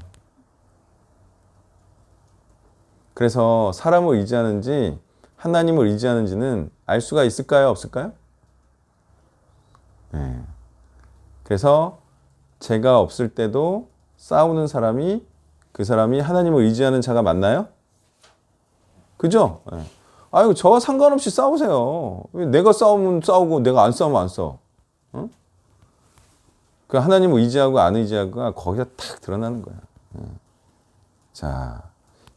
그래서 사람을 의지하는지 하나님을 의지하는지는 알 수가 있을까요? 없을까요? 네. 그래서 제가 없을 때도 싸우는 사람이 그 사람이 하나님을 의지하는 자가 맞나요? 그죠? 네. 아유, 저와 상관없이 싸우세요. 내가 싸우면 싸우고 내가 안 싸우면 안 싸워. 응? 그 하나님을 의지하고 안 의지하고가 거기서 탁 드러나는 거야. 자,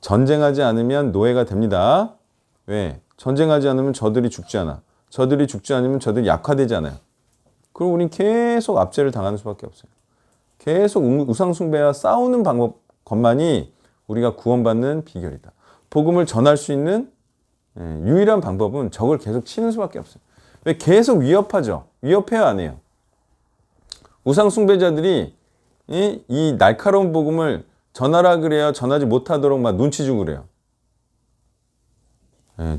전쟁하지 않으면 노예가 됩니다. 왜? 전쟁하지 않으면 저들이 죽지 않아. 저들이 죽지 않으면 저들이 약화되지 않아요. 그럼 우린 계속 압제를 당하는 수밖에 없어요. 계속 우상숭배와 싸우는 것만이 우리가 구원받는 비결이다. 복음을 전할 수 있는 유일한 방법은 적을 계속 치는 수밖에 없어요. 왜? 계속 위협하죠. 위협해야 안 해요. 우상숭배자들이 이 날카로운 복음을 전하라 그래야 전하지 못하도록 막 눈치 주고 그래요.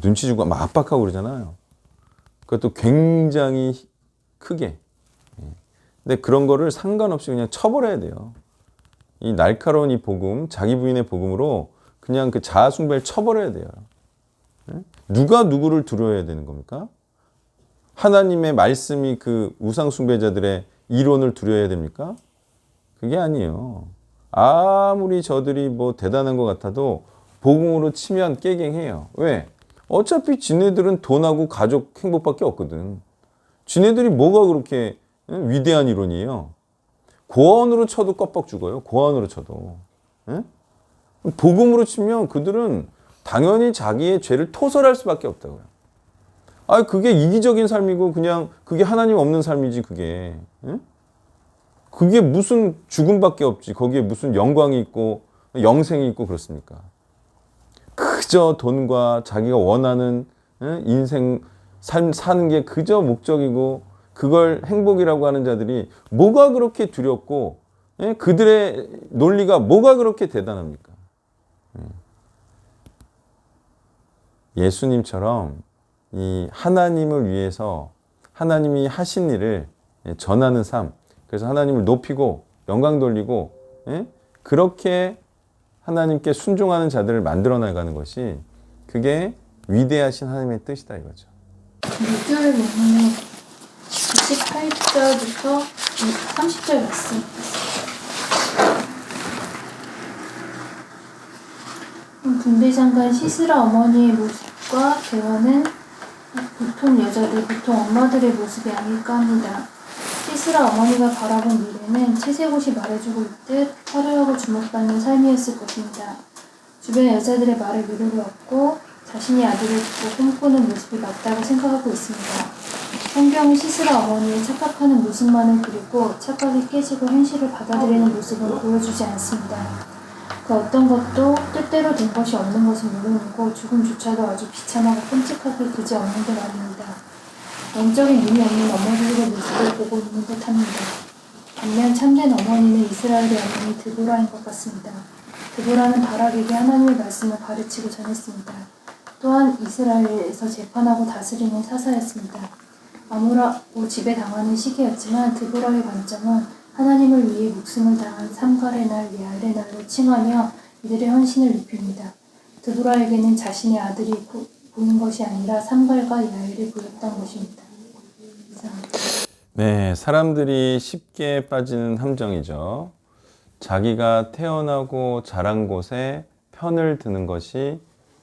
눈치 주고 막 압박하고 그러잖아요. 그것도 굉장히 크게. 근데 그런 거를 상관없이 그냥 쳐버려야 돼요. 이 날카로운 이 복음, 자기 부인의 복음으로 그냥 그 자아 숭배를 쳐버려야 돼요. 누가 누구를 두려워해야 되는 겁니까? 하나님의 말씀이 그 우상 숭배자들의 이론을 두려워해야 됩니까? 그게 아니에요. 아무리 저들이 뭐 대단한 것 같아도 복음으로 치면 깨갱해요. 왜? 어차피 지네들은 돈하고 가족 행복밖에 없거든. 지네들이 뭐가 그렇게 위대한 이론이에요. 고언으로 쳐도 껍벅 죽어요. 고언으로 쳐도. 복음으로 치면 그들은 당연히 자기의 죄를 토설할 수밖에 없다고요. 그게 이기적인 삶이고 그냥 그게 하나님 없는 삶이지 그게. 그게 무슨 죽음밖에 없지. 거기에 무슨 영광이 있고 영생이 있고 그렇습니까? 그저 돈과 자기가 원하는 인생 삶 사는 게 그저 목적이고 그걸 행복이라고 하는 자들이 뭐가 그렇게 두렵고 그들의 논리가 뭐가 그렇게 대단합니까? 예수님처럼 이 하나님을 위해서 하나님이 하신 일을 전하는 삶, 그래서 하나님을 높이고 영광 돌리고 그렇게 하나님께 순종하는 자들을 만들어 나가는 것이 그게 위대하신 하나님의 뜻이다 이거죠. 6절 보면 28절부터 30절 말씀. 군대장관 시스라 어머니의 모습과 대화는 보통 여자들, 보통 엄마들의 모습이 아닐까 합니다. 시스라 어머니가 바라본 미래는 채색옷이 말해주고 있듯 화려하고 주목받는 삶이었을 것입니다. 주변 여자들의 말에 위로를 얻고 자신이 아들을 두고 꿈꾸는 모습이 맞다고 생각하고 있습니다. 성경은 시스라 어머니의 착각하는 모습만을 그리고 착각이 깨지고 현실을 받아들이는 모습은 보여주지 않습니다. 그 어떤 것도 뜻대로 된 것이 없는 것은 물론이고 죽음조차도 아주 비참하고 끔찍하게 그지없는 게 말입니다. 영적인 눈이 없는 어머니들의 모습을 보고 있는 듯합니다. 반면 참된 어머니는 이스라엘의 어머니 드보라인 것 같습니다. 드보라는 바락에게 하나님의 말씀을 가르치고 전했습니다. 또한 이스라엘에서 재판하고 다스리는 사사였습니다. 아무라고 지배당하는 시기였지만 드보라의 관점은 하나님을 위해 목숨을 다한 삼갈의 날, 야알의 날로 칭하며 이들의 헌신을 입힙니다. 드보라에게는 자신의 아들이 보인 것이 아니라 삼갈과 야알이 보였던 것입니다. 이상입니다. 네, 사람들이 쉽게 빠지는 함정이죠. 자기가 태어나고 자란 곳에 편을 드는 것이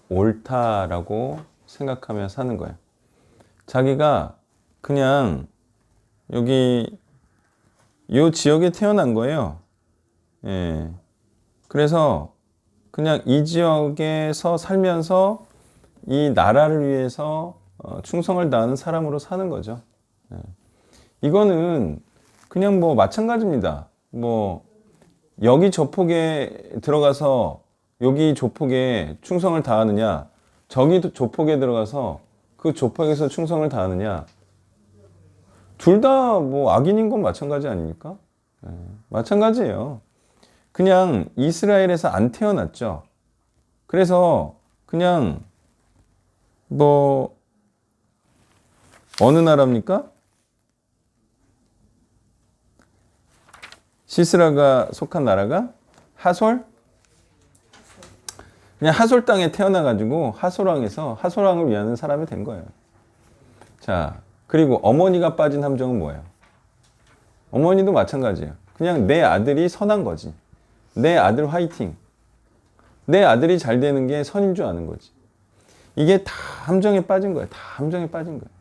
옳다라고 생각하며 사는 거예요. 자기가 그냥 여기 이 지역에 태어난 거예요. 예. 그래서 그냥 이 지역에서 살면서 이 나라를 위해서 충성을 다하는 사람으로 사는 거죠. 예. 이거는 그냥 뭐 마찬가지입니다. 뭐 여기 조폭에 들어가서 여기 조폭에 충성을 다하느냐, 저기 조폭에 들어가서 그 조폭에서 충성을 다하느냐, 둘 다 뭐 악인인 건 마찬가지 아닙니까? 마찬가지예요. 그냥 이스라엘에서 안 태어났죠. 그래서 그냥 뭐 어느 나라입니까? 시스라가 속한 나라가 하솔? 그냥 하솔 땅에 태어나가지고 하솔왕에서 하솔왕을 위하는 사람이 된 거예요. 자, 그리고 어머니가 빠진 함정은 뭐예요? 어머니도 마찬가지예요. 그냥 내 아들이 선한 거지. 내 아들 화이팅. 내 아들이 잘 되는 게 선인 줄 아는 거지. 이게 다 함정에 빠진 거예요. 다 함정에 빠진 거예요.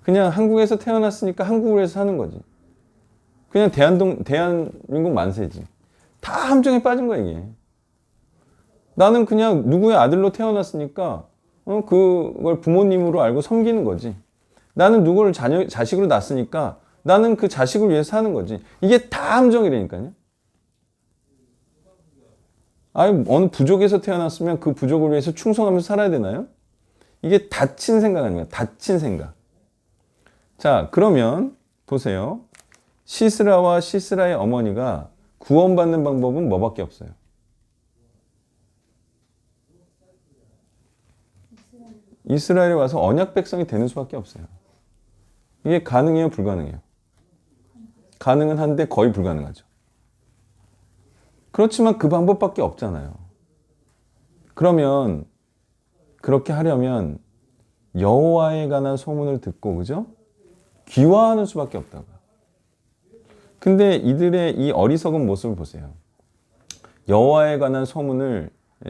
그냥 한국에서 태어났으니까 한국에서 사는 거지. 그냥 대한민국 만세지. 다 함정에 빠진 거야, 이게. 나는 그냥 누구의 아들로 태어났으니까 그걸 부모님으로 알고 섬기는 거지. 나는 누구를 자식으로 낳았으니까 나는 그 자식을 위해서 사는 거지. 이게 다 함정이라니까요. 아니, 어느 부족에서 태어났으면 그 부족을 위해서 충성하면서 살아야 되나요? 이게 닫힌 생각 아닙니까? 닫힌 생각. 자, 그러면 보세요. 시스라와 시스라의 어머니가 구원받는 방법은 뭐밖에 없어요? 이스라엘에 와서 언약 백성이 되는 수밖에 없어요. 이게 가능해요? 불가능해요? 가능은 한데 거의 불가능하죠. 그렇지만 그 방법밖에 없잖아요. 그러면 그렇게 하려면 여호와에 관한 소문을 듣고, 그죠? 귀화하는 수밖에 없다고요. 근데 이들의 이 어리석은 모습을 보세요. 여호와에 관한 소문을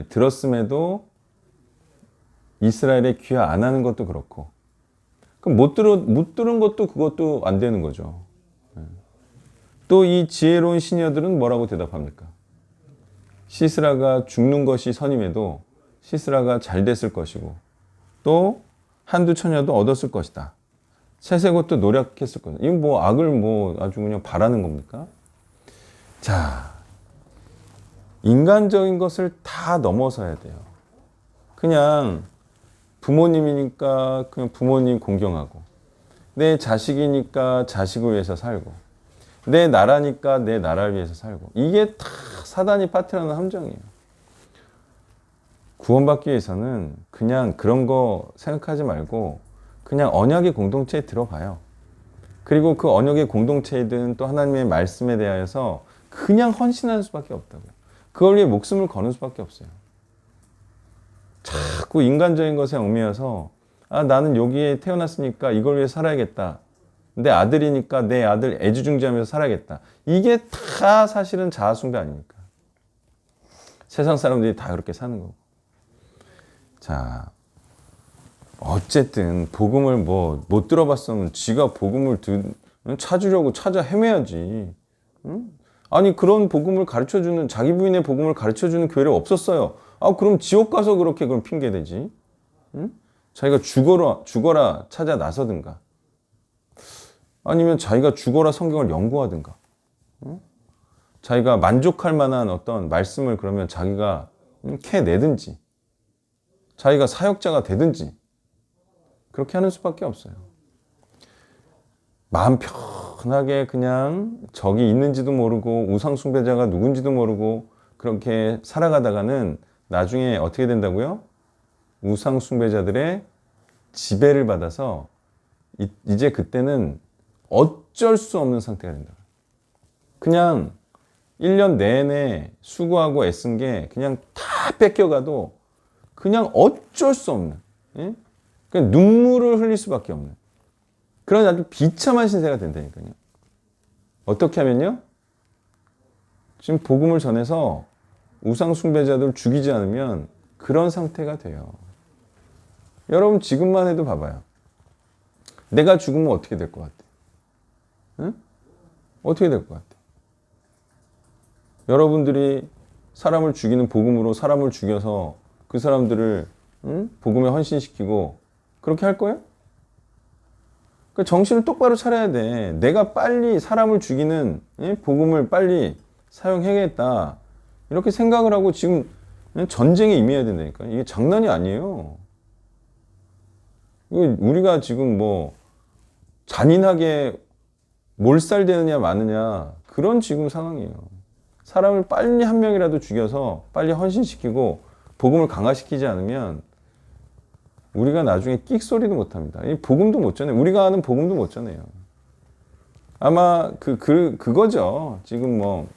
들었음에도 이스라엘에 귀화 안 하는 것도 그렇고, 그럼 못 들은 것도 그것도 안 되는 거죠. 또 이 지혜로운 시녀들은 뭐라고 대답합니까? 시스라가 죽는 것이 선임에도 시스라가 잘 됐을 것이고, 또 한두 처녀도 얻었을 것이다. 세세것도 노력했을 것이다. 이건 뭐 악을 뭐 아주 그냥 바라는 겁니까? 자, 인간적인 것을 다 넘어서야 돼요. 그냥 부모님이니까 그냥 부모님 공경하고, 내 자식이니까 자식을 위해서 살고, 내 나라니까 내 나라를 위해서 살고, 이게 다 사단이 빠뜨려놓은 함정이에요. 구원받기 위해서는 그냥 그런 거 생각하지 말고 그냥 언약의 공동체에 들어가요. 그리고 그 언약의 공동체이든 또 하나님의 말씀에 대하여서 그냥 헌신하는 수밖에 없다고요. 그걸 위해 목숨을 거는 수밖에 없어요. 자꾸 인간적인 것에 얽매여서 나는 여기에 태어났으니까 이걸 위해 살아야겠다. 내 아들이니까 내 아들 애지중지하면서 살아야겠다. 이게 다 사실은 자아숭배 아닙니까? 세상 사람들이 다 그렇게 사는 거고. 자, 어쨌든 복음을 뭐 못 들어봤으면 지가 복음을 찾으려고 찾아 헤매야지. 응? 아니, 그런 복음을 가르쳐주는, 자기 부인의 복음을 가르쳐주는 교회가 없었어요. 그럼 지옥 가서 그렇게 그럼 핑계 대지. 응? 자기가 죽어라 찾아 나서든가. 아니면 자기가 죽어라 성경을 연구하든가. 응? 자기가 만족할 만한 어떤 말씀을 그러면 자기가 캐내든지, 자기가 사역자가 되든지, 그렇게 하는 수밖에 없어요. 마음 편하게 그냥 적이 있는지도 모르고 우상숭배자가 누군지도 모르고 그렇게 살아가다가는 나중에 어떻게 된다고요? 우상숭배자들의 지배를 받아서 이제 그때는 어쩔 수 없는 상태가 된다. 그냥 1년 내내 수고하고 애쓴 게 그냥 다 뺏겨가도 그냥 어쩔 수 없는, 예? 그냥 눈물을 흘릴 수밖에 없는 그런 아주 비참한 신세가 된다니까요. 어떻게 하면요? 지금 복음을 전해서 우상숭배자들 죽이지 않으면 그런 상태가 돼요. 여러분 지금만 해도 봐봐요. 내가 죽으면 어떻게 될 것 같아? 응? 어떻게 될 것 같아? 여러분들이 사람을 죽이는 복음으로 사람을 죽여서 그 사람들을 복음에 헌신시키고 그렇게 할 거예요? 그러니까 정신을 똑바로 차려야 돼. 내가 빨리 사람을 죽이는 복음을 빨리 사용해야겠다. 이렇게 생각을 하고 지금 전쟁에 임해야 된다니까. 이게 장난이 아니에요. 이거 우리가 지금 뭐 잔인하게 몰살되느냐 마느냐 그런 지금 상황이에요. 사람을 빨리 한 명이라도 죽여서 빨리 헌신시키고 복음을 강화시키지 않으면 우리가 나중에 끽소리도 못합니다. 이 복음도 못 전해요. 우리가 아는 복음도 못 전해요. 아마 그거죠. 지금 뭐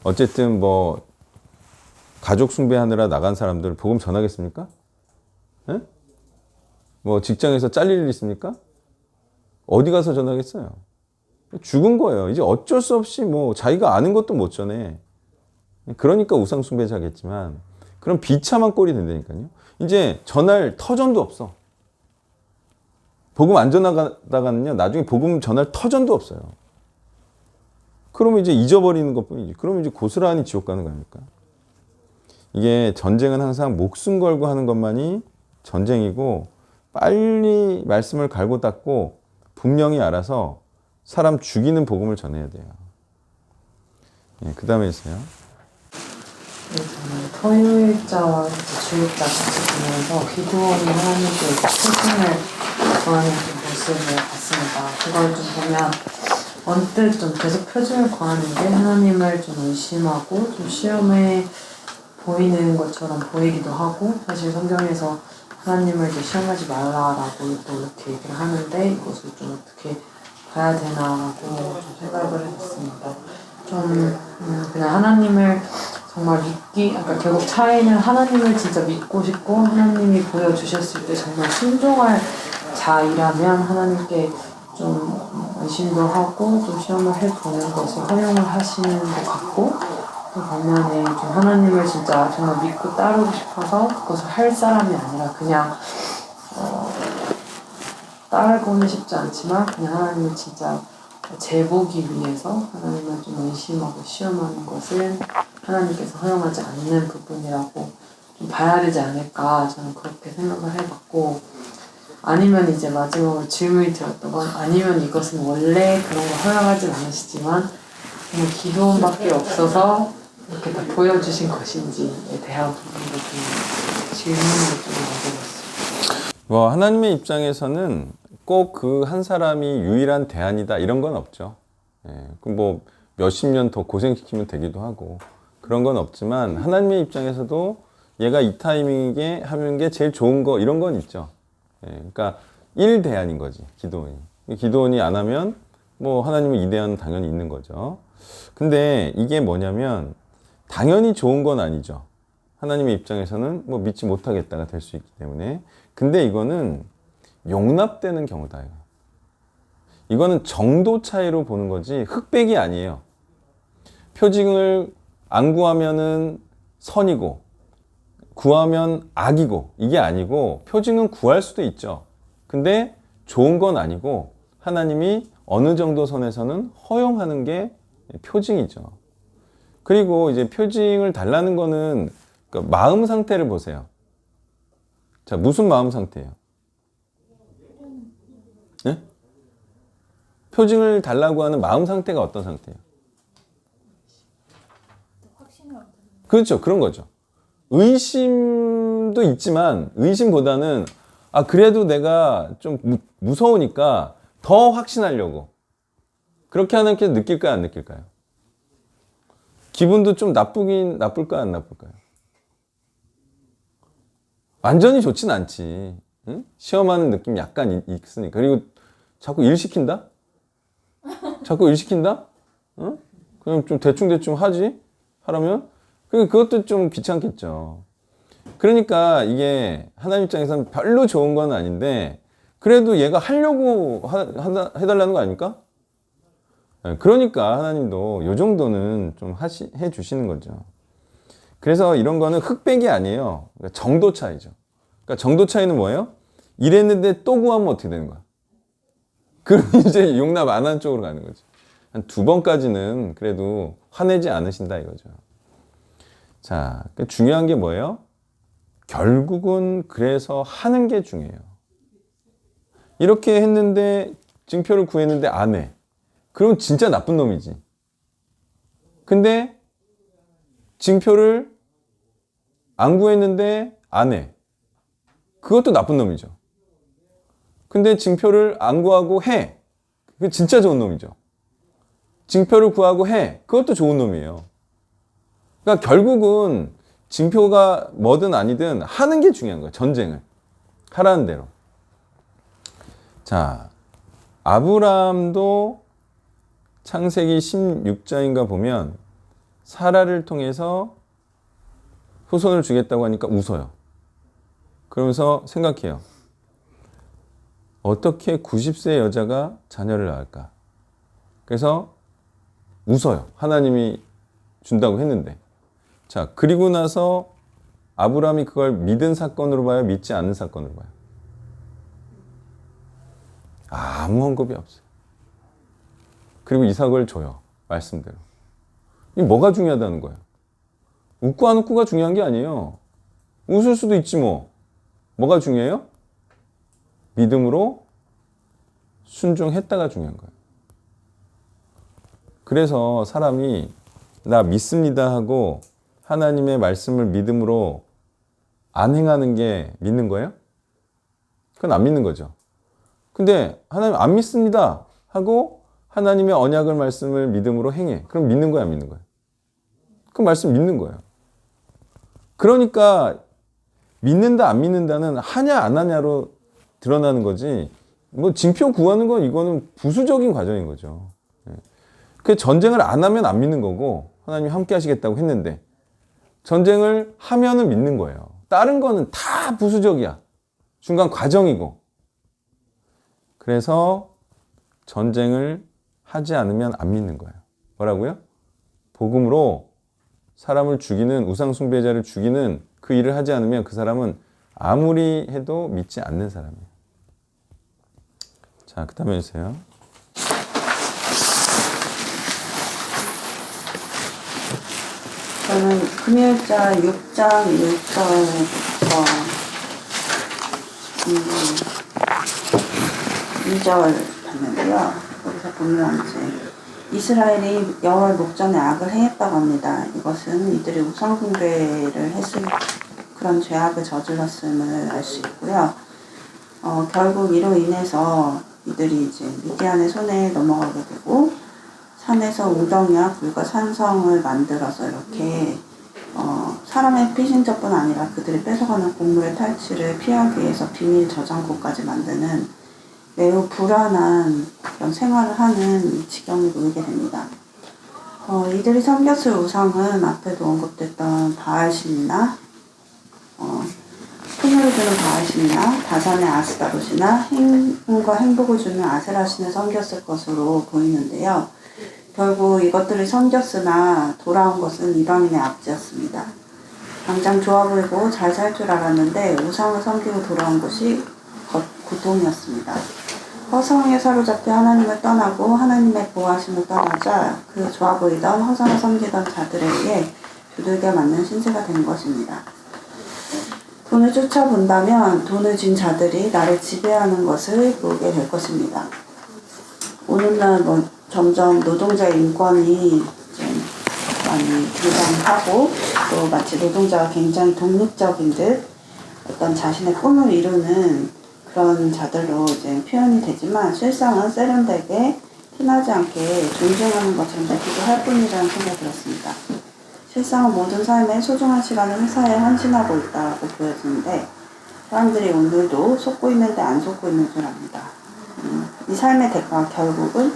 어쨌든 뭐 가족 숭배하느라 나간 사람들 복음 전하겠습니까? 에? 뭐 직장에서 잘릴 일 있습니까? 어디 가서 전하겠어요? 죽은 거예요. 이제 어쩔 수 없이 뭐 자기가 아는 것도 못 전해. 그러니까 우상숭배자겠지만 그런 비참한 꼴이 된다니까요. 이제 전할 터전도 없어. 복음 안 전하다가는요, 나중에 복음 전할 터전도 없어요. 그러면 이제 잊어버리는 것 뿐이지. 그러면 이제 고스란히 지옥 가는 거 아닙니까? 이게 전쟁은 항상 목숨 걸고 하는 것만이 전쟁이고, 빨리 말씀을 갈고 닦고 분명히 알아서 사람 죽이는 복음을 전해야 돼요. 예, 그 다음에 있어요. 저는 토요일자와 주일자 같이 보면서 기도원이 하나님께 표징을 구하는 그 모습을 봤습니다. 그걸 좀 보면 언뜻 좀 계속 표징을 구하는 게 하나님을 좀 의심하고 좀 시험에 보이는 것처럼 보이기도 하고, 사실 성경에서 하나님을 이제 시험하지 말라라고 또 이렇게 얘기를 하는데 이것을 좀 어떻게 봐야 되나라고 좀 생각을 해봤습니다. 좀 그냥 하나님을 정말 그러니까 결국 차이는 하나님을 진짜 믿고 싶고 하나님이 보여주셨을 때 정말 순종할 자이라면 하나님께 좀 의심도 하고 좀 시험을 해보는 것을 허용을 하시는 것 같고, 또 반면에 좀 하나님을 진짜 정말 믿고 따르고 싶어서 그것을 할 사람이 아니라 그냥 따르고는 싶지 않지만 그냥 하나님을 진짜 재보기 위해서 하나님을 좀 의심하고 시험하는 것을 하나님께서 허용하지 않는 부분이라고 좀 봐야 되지 않을까, 저는 그렇게 생각을 해봤고, 아니면 이제 마지막으로 질문이 들었던 건, 아니면 이것은 원래 그런 걸 허용하진 않으시지만 그냥 기도원밖에 없어서 이렇게 다 보여주신 것인지에 대한 부분도 좀 질문을 좀 넣어봤어요. 뭐 하나님의 입장에서는 꼭 그 한 사람이 유일한 대안이다 이런 건 없죠. 예, 뭐 몇십 년 더 고생시키면 되기도 하고 그런 건 없지만, 하나님의 입장에서도 얘가 이 타이밍에 하는 게 제일 좋은 거 이런 건 있죠. 예, 그러니까 1대안인 거지, 기도원이. 기도원이 안 하면 뭐 하나님의 2대안은 당연히 있는 거죠. 근데 이게 뭐냐면 당연히 좋은 건 아니죠. 하나님의 입장에서는 뭐 믿지 못하겠다가 될 수 있기 때문에. 근데 이거는 용납되는 경우다. 이거는 정도 차이로 보는 거지 흑백이 아니에요. 표징을 안 구하면은 선이고 구하면 악이고 이게 아니고, 표징은 구할 수도 있죠. 근데 좋은 건 아니고 하나님이 어느 정도 선에서는 허용하는 게 표징이죠. 그리고 이제 표징을 달라는 거는 그러니까 마음 상태를 보세요. 자, 무슨 마음 상태예요? 네? 표징을 달라고 하는 마음 상태가 어떤 상태예요? 그렇죠. 그런 거죠. 의심도 있지만 의심보다는 그래도 내가 좀 무서우니까 더 확신하려고 그렇게 하는 게 느낄까요? 안 느낄까요? 기분도 좀 나쁠까요? 안 나쁠까요? 완전히 좋진 않지. 응? 시험하는 느낌 약간 있으니까. 그리고 자꾸 일 시킨다? 자꾸 일 시킨다? 응? 그냥 좀 대충대충 하라면? 그것도 좀 귀찮겠죠. 그러니까 이게 하나님 입장에서는 별로 좋은 건 아닌데, 그래도 얘가 하려고 해달라는 거 아닙니까? 그러니까 하나님도 요 정도는 좀 해주시는 거죠. 그래서 이런 거는 흑백이 아니에요. 그러니까 정도 차이죠. 그러니까 정도 차이는 뭐예요? 이랬는데 또 구하면 어떻게 되는 거야? 그럼 이제 용납 안 하는 쪽으로 가는 거죠. 한 2번까지는 그래도 화내지 않으신다 이거죠. 자, 중요한 게 뭐예요? 결국은 그래서 하는 게 중요해요. 이렇게 했는데 증표를 구했는데 안 해. 그럼 진짜 나쁜 놈이지. 근데 증표를 안 구했는데 안 해. 그것도 나쁜 놈이죠. 근데 증표를 안 구하고 해. 그게 진짜 좋은 놈이죠. 증표를 구하고 해. 그것도 좋은 놈이에요. 그러니까 결국은 증표가 뭐든 아니든 하는 게 중요한 거예요. 전쟁을. 하라는 대로. 자, 아브라함도 창세기 16장인가 보면 사라를 통해서 후손을 주겠다고 하니까 웃어요. 그러면서 생각해요. 어떻게 90세 여자가 자녀를 낳을까? 그래서 웃어요. 하나님이 준다고 했는데. 자, 그리고 나서 아브라함이 그걸 믿은 사건으로 봐요? 믿지 않는 사건으로 봐요? 아무 언급이 없어요. 그리고 이삭을 줘요. 말씀대로. 이게 뭐가 중요하다는 거예요? 웃고 안 웃고가 중요한 게 아니에요. 웃을 수도 있지 뭐. 뭐가 중요해요? 믿음으로 순종했다가 중요한 거예요. 그래서 사람이 나 믿습니다 하고 하나님의 말씀을 믿음으로 안 행하는 게 믿는 거예요? 그건 안 믿는 거죠. 근데 하나님 안 믿습니다 하고 하나님의 언약을 말씀을 믿음으로 행해. 그럼 믿는 거야, 안 믿는 거야? 그 말씀 믿는 거예요. 그러니까 믿는다 안 믿는다는 하냐 안 하냐로 드러나는 거지. 뭐 징표 구하는 건 이거는 부수적인 과정인 거죠. 그 전쟁을 안 하면 안 믿는 거고 하나님이 함께 하시겠다고 했는데 전쟁을 하면은 믿는 거예요. 다른 거는 다 부수적이야. 중간 과정이고. 그래서 전쟁을 하지 않으면 안 믿는 거예요. 뭐라고요? 복음으로 사람을 죽이는 우상 숭배자를 죽이는 그 일을 하지 않으면 그 사람은 아무리 해도 믿지 않는 사람이에요. 자, 그 다음에 해주세요. 저는 금요일자 6장 1절부터 2절 봤는데요. 여기서 보면 이제 이스라엘이 여호와의 목전에 악을 행했다고 합니다. 이것은 이들이 우상 숭배를 했을 그런 죄악을 저질렀음을 알 수 있고요. 결국 이로 인해서 이들이 이제 미디안의 손에 넘어가게 되고 산에서 웅덩이와 굴과 산성을 만들어서 이렇게 사람의 피신자뿐 아니라 그들이 뺏어가는 곡물의 탈취를 피하기 위해서 비밀 저장고까지 만드는 매우 불안한 그런 생활을 하는 지경에 놓이게 됩니다. 이들이 섬겼을 우상은 앞에도 언급됐던 바알신이나 풍요를 주는 바알신이나 다산의 아스타롯이나 행운과 행복을 주는 아세라신을 섬겼을 것으로 보이는데요. 결국 이것들을 섬겼으나 돌아온 것은 이방인의 압제였습니다. 당장 좋아 보이고 잘 살 줄 알았는데 우상을 섬기고 돌아온 것이 고통이었습니다. 허성에 사로잡혀 하나님을 떠나고 하나님의 보호하심을 떠나자 그 좋아 보이던 허상을 섬기던 자들에게 두들겨 맞는 신세가 된 것입니다. 돈을 쫓아본다면 돈을 쥔 자들이 나를 지배하는 것을 보게 될 것입니다. 오늘날 점점 노동자의 인권이 좀 많이 부정하고 또 마치 노동자가 굉장히 독립적인 듯 어떤 자신의 꿈을 이루는 그런 자들로 이제 표현이 되지만 실상은 세련되게 티나지 않게 존중하는 것처럼 되기도 할 뿐이라는 생각이 들었습니다. 실상은 모든 삶의 소중한 시간을 회사에 헌신하고 있다고 보여지는데 사람들이 오늘도 속고 있는데 안 속고 있는 줄 압니다. 이 삶의 대가가 결국은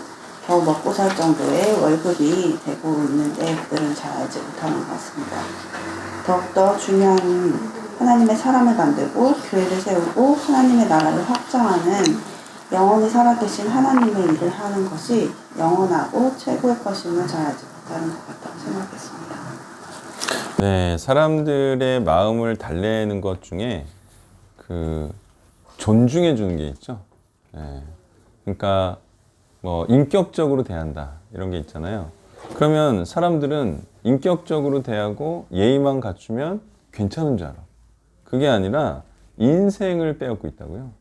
겨우 먹고 살 정도의 월급이 되고 있는데 그들은 잘 알지 못하는 것 같습니다. 더욱더 중요한 하나님의 사람을 만들고 교회를 세우고 하나님의 나라를 확장하는 영원히 살아계신 하나님의 일을 하는 것이 영원하고 최고의 것임을 잘 알지 못하는 것 같다고 생각했습니다. 네, 사람들의 마음을 달래는 것 중에 그 존중해 주는 게 있죠. 네. 그러니까 뭐 인격적으로 대한다 이런 게 있잖아요. 그러면 사람들은 인격적으로 대하고 예의만 갖추면 괜찮은 줄 알아. 그게 아니라 인생을 빼앗고 있다고요.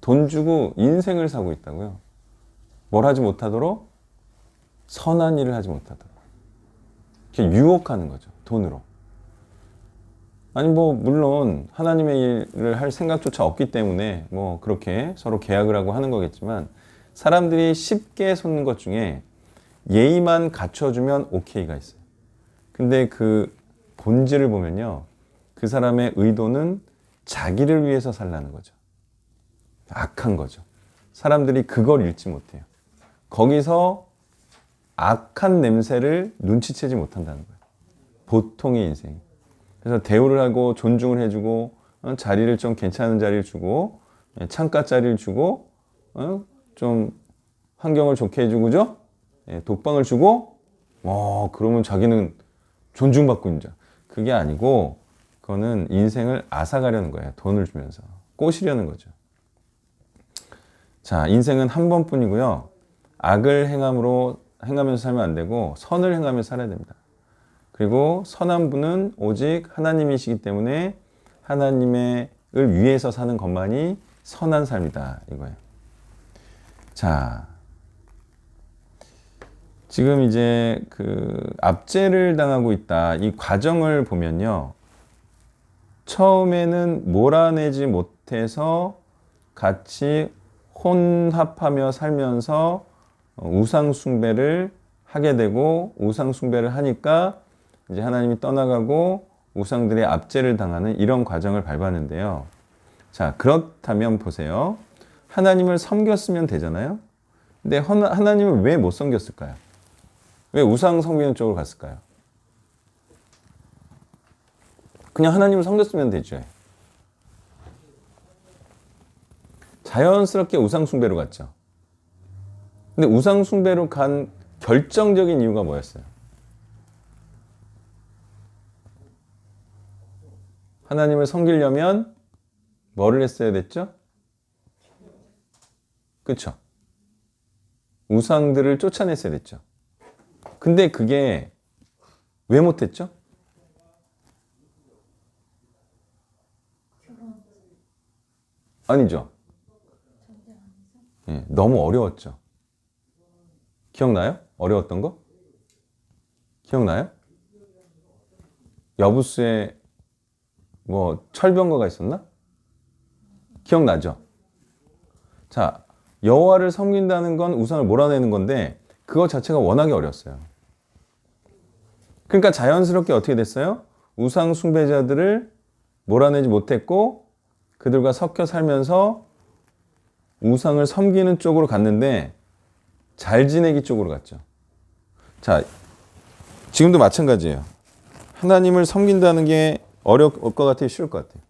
돈 주고 인생을 사고 있다고요. 뭘 하지 못하도록? 선한 일을 하지 못하도록. 이렇게 유혹하는 거죠. 돈으로. 아니 뭐 물론 하나님의 일을 할 생각조차 없기 때문에 뭐 그렇게 서로 계약을 하고 하는 거겠지만 사람들이 쉽게 솟는 것 중에 예의만 갖춰주면 오케이가 있어요. 근데 그 본질을 보면요. 그 사람의 의도는 자기를 위해서 살라는 거죠. 악한 거죠. 사람들이 그걸 읽지 못해요. 거기서 악한 냄새를 눈치채지 못한다는 거예요. 보통의 인생. 그래서 대우를 하고 존중을 해주고 자리를 좀 괜찮은 자리를 주고 창가 자리를 주고 좀 환경을 좋게 해주고 그죠? 독방을 주고 그러면 자기는 존중받고 있는 자. 그게 아니고 그거는 인생을 앗아가려는 거예요. 돈을 주면서 꼬시려는 거죠. 자, 인생은 한 번뿐이고요. 악을 행하면서 살면 안 되고 선을 행하면서 살아야 됩니다. 그리고 선한 분은 오직 하나님이시기 때문에 하나님을 위해서 사는 것만이 선한 삶이다 이거예요. 자, 지금 이제 그 압제를 당하고 있다. 이 과정을 보면요. 처음에는 몰아내지 못해서 같이 혼합하며 살면서 우상숭배를 하게 되고 우상숭배를 하니까 이제 하나님이 떠나가고 우상들의 압제를 당하는 이런 과정을 밟았는데요. 자, 그렇다면 보세요. 하나님을 섬겼으면 되잖아요. 근데 하나님을 왜 못 섬겼을까요? 왜 우상 섬기는 쪽으로 갔을까요? 그냥 하나님을 섬겼으면 되죠. 자연스럽게 우상 숭배로 갔죠. 근데 우상 숭배로 간 결정적인 이유가 뭐였어요? 하나님을 섬기려면 뭐를 했어야 됐죠? 그렇죠? 우상들을 쫓아냈어야 됐죠. 근데 그게 왜 못했죠? 아니죠. 예, 너무 어려웠죠. 기억나요? 어려웠던 거? 기억나요? 여부수에 뭐 철병거가 있었나? 기억나죠? 자, 여호와를 섬긴다는 건 우상을 몰아내는 건데 그거 자체가 워낙에 어려웠어요. 그러니까 자연스럽게 어떻게 됐어요? 우상 숭배자들을 몰아내지 못했고 그들과 섞여 살면서 우상을 섬기는 쪽으로 갔는데 잘 지내기 쪽으로 갔죠. 자, 지금도 마찬가지예요. 하나님을 섬긴다는 게 어려울 것 같아요? 쉬울 것 같아요?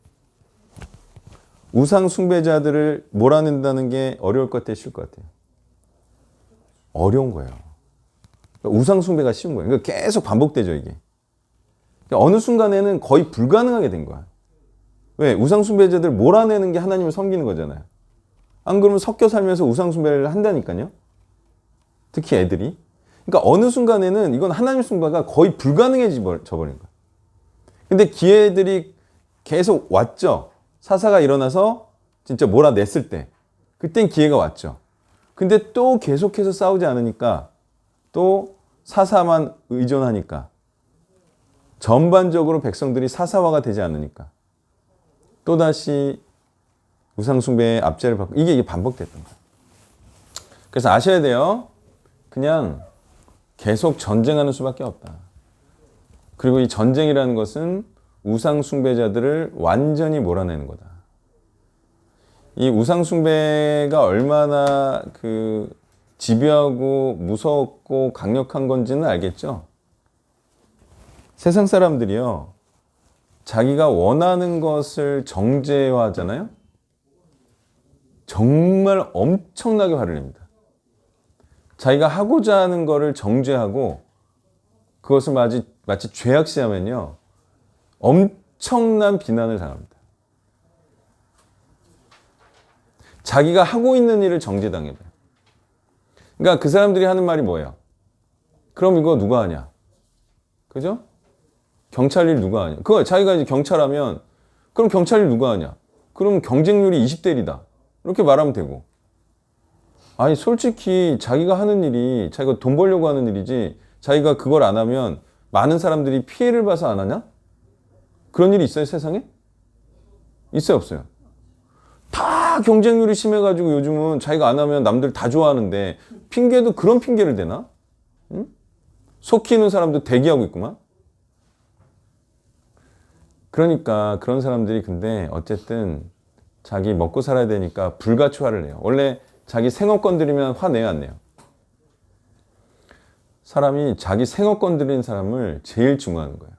우상 숭배자들을 몰아낸다는 게 어려울 것 같아요? 쉬울 것 같아요? 어려운 거예요. 그러니까 우상 숭배가 쉬운 거예요. 그러니까 계속 반복되죠, 이게. 그러니까 어느 순간에는 거의 불가능하게 된 거야. 왜? 우상 숭배자들을 몰아내는 게 하나님을 섬기는 거잖아요. 안 그러면 섞여 살면서 우상 숭배를 한다니까요. 특히 애들이. 그러니까 어느 순간에는 이건 하나님 숭배가 거의 불가능해져 버린 거야. 근데 기회들이 계속 왔죠. 사사가 일어나서 진짜 몰아냈을 때. 그땐 기회가 왔죠. 근데 또 계속해서 싸우지 않으니까 또 사사만 의존하니까 전반적으로 백성들이 사사화가 되지 않으니까 또다시 우상숭배의 압제를 받고 이게 반복됐던 거예요. 그래서 아셔야 돼요. 그냥 계속 전쟁하는 수밖에 없다. 그리고 이 전쟁이라는 것은 우상숭배자들을 완전히 몰아내는 거다. 이 우상숭배가 얼마나 그 집요하고 무섭고 강력한 건지는 알겠죠? 세상 사람들이요. 자기가 원하는 것을 정죄화하잖아요. 정말 엄청나게 화를 냅니다. 자기가 하고자 하는 거를 정죄하고 그것을 마치 죄악시하면요. 엄청난 비난을 당합니다. 자기가 하고 있는 일을 정죄당해봐요. 그러니까 그 사람들이 하는 말이 뭐예요? 그럼 이거 누가 하냐? 그죠? 경찰 일 누가 하냐? 그거 자기가 이제 경찰하면 그럼 경찰 일 누가 하냐? 그럼 경쟁률이 20대 1이다. 이렇게 말하면 되고. 아니 솔직히 자기가 하는 일이 자기가 돈 벌려고 하는 일이지 자기가 그걸 안 하면 많은 사람들이 피해를 봐서 안 하냐? 그런 일이 있어요 세상에? 있어요 없어요? 다 경쟁률이 심해가지고 요즘은 자기가 안 하면 남들 다 좋아하는데 핑계도 그런 핑계를 대나? 응? 속히는 사람도 대기하고 있구만. 그러니까 그런 사람들이 근데 어쨌든 자기 먹고 살아야 되니까 불같이 화를 내요. 원래 자기 생업 건드리면 화내요 안 내요? 사람이 자기 생업 건드리는 사람을 제일 증오하는 거예요.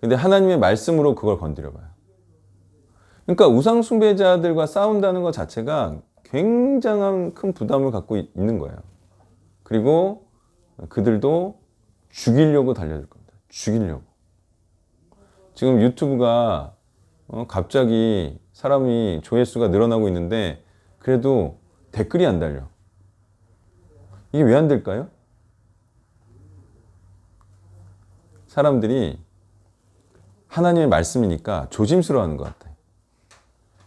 근데 하나님의 말씀으로 그걸 건드려봐요. 그러니까 우상숭배자들과 싸운다는 것 자체가 굉장한 큰 부담을 갖고 있는 거예요. 그리고 그들도 죽이려고 달려들 겁니다. 죽이려고. 지금 유튜브가 갑자기 사람이 조회수가 늘어나고 있는데 그래도 댓글이 안 달려. 이게 왜 안 될까요? 사람들이 하나님의 말씀이니까 조심스러워하는 것 같아요.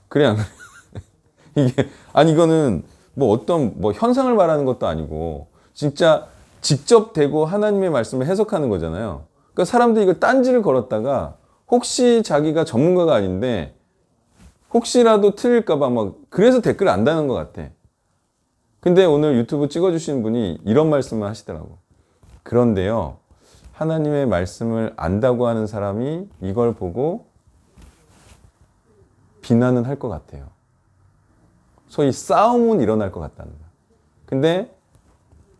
그래 안 그래? 이게 아니 이거는 뭐 어떤 뭐 현상을 말하는 것도 아니고 진짜 직접 대고 하나님의 말씀을 해석하는 거잖아요. 그러니까 사람들이 이걸 딴지를 걸었다가 혹시 자기가 전문가가 아닌데 혹시라도 틀릴까봐 막 그래서 댓글 안 다는 것 같아. 근데 오늘 유튜브 찍어주신 분이 이런 말씀을 하시더라고. 그런데요, 하나님의 말씀을 안다고 하는 사람이 이걸 보고 비난은 할 것 같아요. 소위 싸움은 일어날 것 같다는 거야. 근데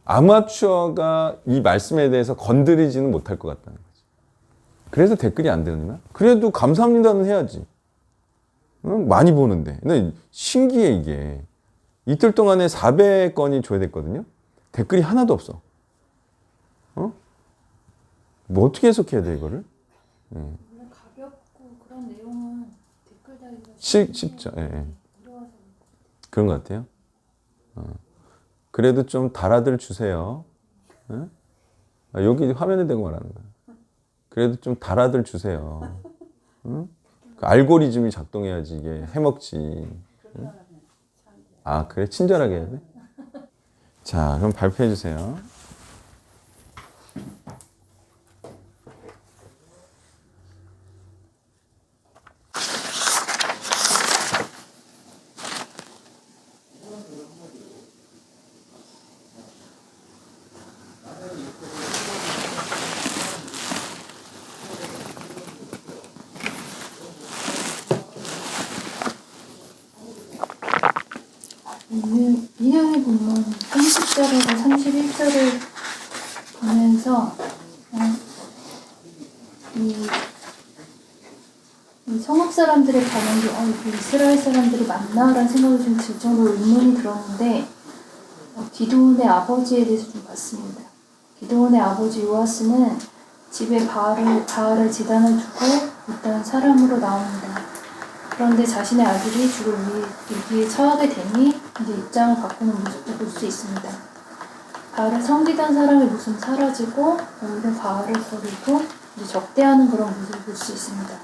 아마추어가 이 말씀에 대해서 건드리지는 못할 것 같다는 거지. 그래서 댓글이 안 되느냐? 그래도 감사합니다는 해야지. 응? 많이 보는데. 근데 신기해 이게. 이틀 동안에 400건이 조회됐거든요. 댓글이 하나도 없어. 어? 뭐 어떻게 해석해야 돼 이거를? 원래 가볍고 그런 내용은 댓글 달기가 쉽죠. 예. 그런 것 같아요. 그래도 좀 달아들 주세요. 예? 여기 화면에 대고 말하는 거야. 그래도 좀 달아들 주세요. 응? 그 알고리즘이 작동해야지 이게 해먹지. 응? 아, 그래? 친절하게 해야 돼? 자, 그럼 발표해 주세요. 인용의 본문 30절에서 31절을 보면서 이 성읍 사람들의 반응이 이거 이스라엘 사람들이 맞나라는 생각이 좀 들 정도로 의문이 들었는데 기드온의 아버지에 대해서 좀 봤습니다. 기드온의 아버지 요아스는 집에 바알의 제단을 두고 있던 사람으로 나옵니다. 그런데 자신의 아들이 죽을 위기에 처하게 되니 이제 입장을 바꾸는 모습도 볼 수 있습니다. 바알을 섬기던 사람의 모습은 사라지고 오히려 바알을 버리고 이제 적대하는 그런 모습을 볼 수 있습니다.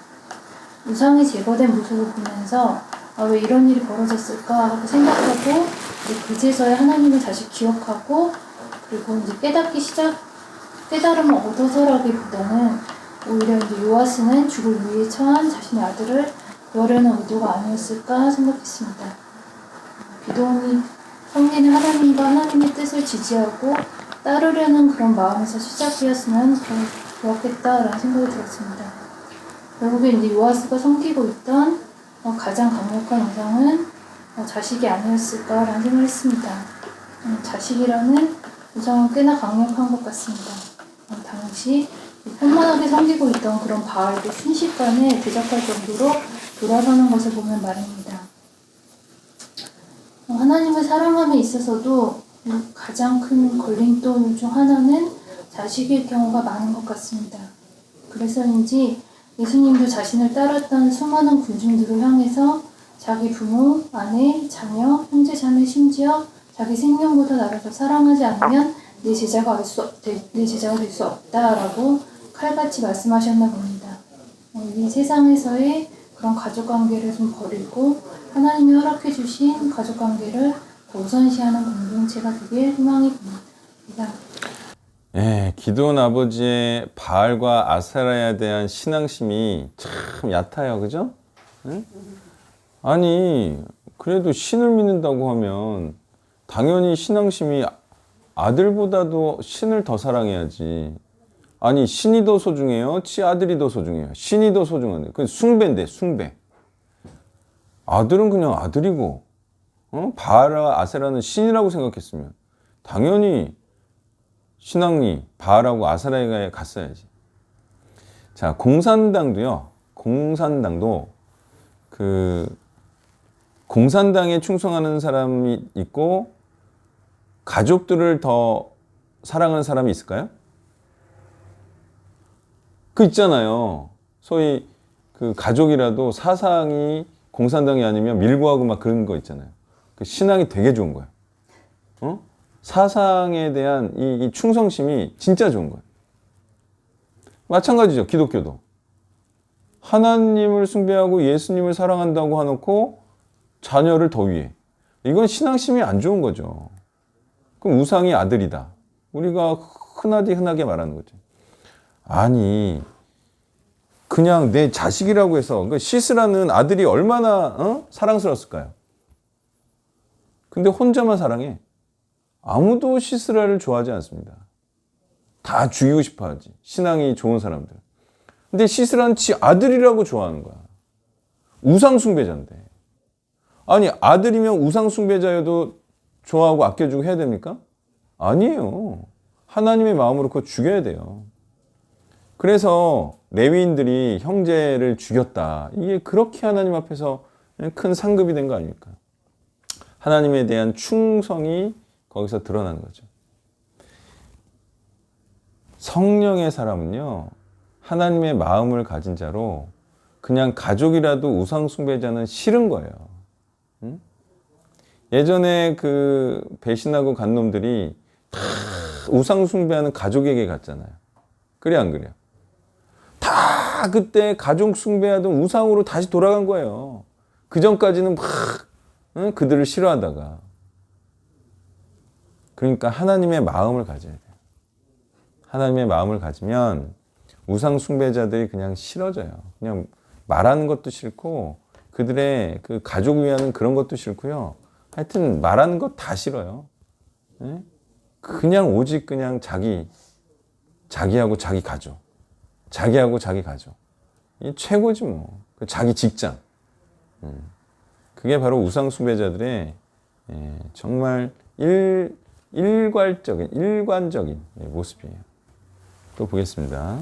우상이 제거된 모습을 보면서 왜 이런 일이 벌어졌을까 하고 생각하고 이제 그제서야 하나님을 다시 기억하고 그리고 이제 깨달음을 얻어서라기보다는 오히려 이제 요아스는 죽을 위기에 처한 자신의 아들을 구하려는 의도가 아니었을까 생각했습니다. 기드온이 성리는 하나님과 하나님의 뜻을 지지하고 따르려는 그런 마음에서 시작되었으면 좋았겠다라는 생각이 들었습니다. 결국에 이제 요아스가 섬기고 있던 가장 강력한 우상은 자식이 아니었을까라는 생각을 했습니다. 자식이라는 우상은 꽤나 강력한 것 같습니다. 당시 혼란하게 섬기고 있던 그런 바알도 순식간에 대적할 정도로 돌아서는 것을 보면 말입니다. 하나님을 사랑함에 있어서도 가장 큰 걸림돌 중 하나는 자식일 경우가 많은 것 같습니다. 그래서인지 예수님도 자신을 따랐던 수많은 군중들을 향해서 자기 부모, 아내, 자녀, 형제, 자매, 심지어 자기 생명보다 나를 더 사랑하지 않으면 내 제자가 될 수 없다라고 칼같이 말씀하셨나 봅니다. 이 세상에서의 그런 가족관계를 좀 버리고 하나님이 허락해 주신 가족관계를 더 우선시하는 공동체가 되길 희망이 봅니다. 예, 기드온 아버지의 바알과 아세라에 대한 신앙심이 참 얕아요, 그죠? 예? 아니, 그래도 신을 믿는다고 하면 당연히 신앙심이 아들보다도 신을 더 사랑해야지. 아니, 신이 더 소중해요? 아들이 더 소중해요? 신이 더 소중한데. 그건 숭배인데, 숭배. 아들은 그냥 아들이고, 바알과 아세라는 신이라고 생각했으면 당연히 신앙이 바알하고 아세라에 갔어야지. 자, 공산당도 공산당에 충성하는 사람이 있고 가족들을 더 사랑하는 사람이 있을까요? 그 있잖아요. 소위 그 가족이라도 사상이 공산당이 아니면 밀고 하고 막 그런 거 있잖아요. 그 신앙이 되게 좋은 거야. 사상에 대한 이 충성심이 진짜 좋은 거예요. 마찬가지죠. 기독교도. 하나님을 숭배하고 예수님을 사랑한다고 해놓고 자녀를 더 위해. 이건 신앙심이 안 좋은 거죠. 그럼 우상이 아들이다. 우리가 흔하게 말하는 거죠. 아니 그냥 내 자식이라고 해서 그러니까 시스라는 아들이 얼마나 사랑스러웠을까요? 근데 혼자만 사랑해. 아무도 시스라를 좋아하지 않습니다. 다 죽이고 싶어 하지. 신앙이 좋은 사람들. 근데 시스라는 지 아들이라고 좋아하는 거야. 우상숭배자인데. 아니 아들이면 우상숭배자여도 좋아하고 아껴주고 해야 됩니까? 아니에요. 하나님의 마음으로 그거 죽여야 돼요. 그래서 레위인들이 형제를 죽였다. 이게 그렇게 하나님 앞에서 큰 상급이 된 거 아닙니까? 하나님에 대한 충성이 거기서 드러나는 거죠. 성령의 사람은요, 하나님의 마음을 가진 자로 그냥 가족이라도 우상숭배자는 싫은 거예요. 응? 예전에 그 배신하고 간 놈들이 다 우상숭배하는 가족에게 갔잖아요. 그래 안 그래요? 다 그때 가족 숭배하던 우상으로 다시 돌아간 거예요. 그 전까지는 막 그들을 싫어하다가. 그러니까 하나님의 마음을 가져야 돼요. 하나님의 마음을 가지면 우상 숭배자들이 그냥 싫어져요. 그냥 말하는 것도 싫고 그들의 그 가족 위하는 그런 것도 싫고요. 하여튼 말하는 것 다 싫어요. 그냥 오직 그냥 자기하고 자기 가족. 자기하고 자기 가족. 이 최고지 뭐. 자기 직장. 그게 바로 우상 숭배자들의 정말 일관적인 모습이에요. 또 보겠습니다.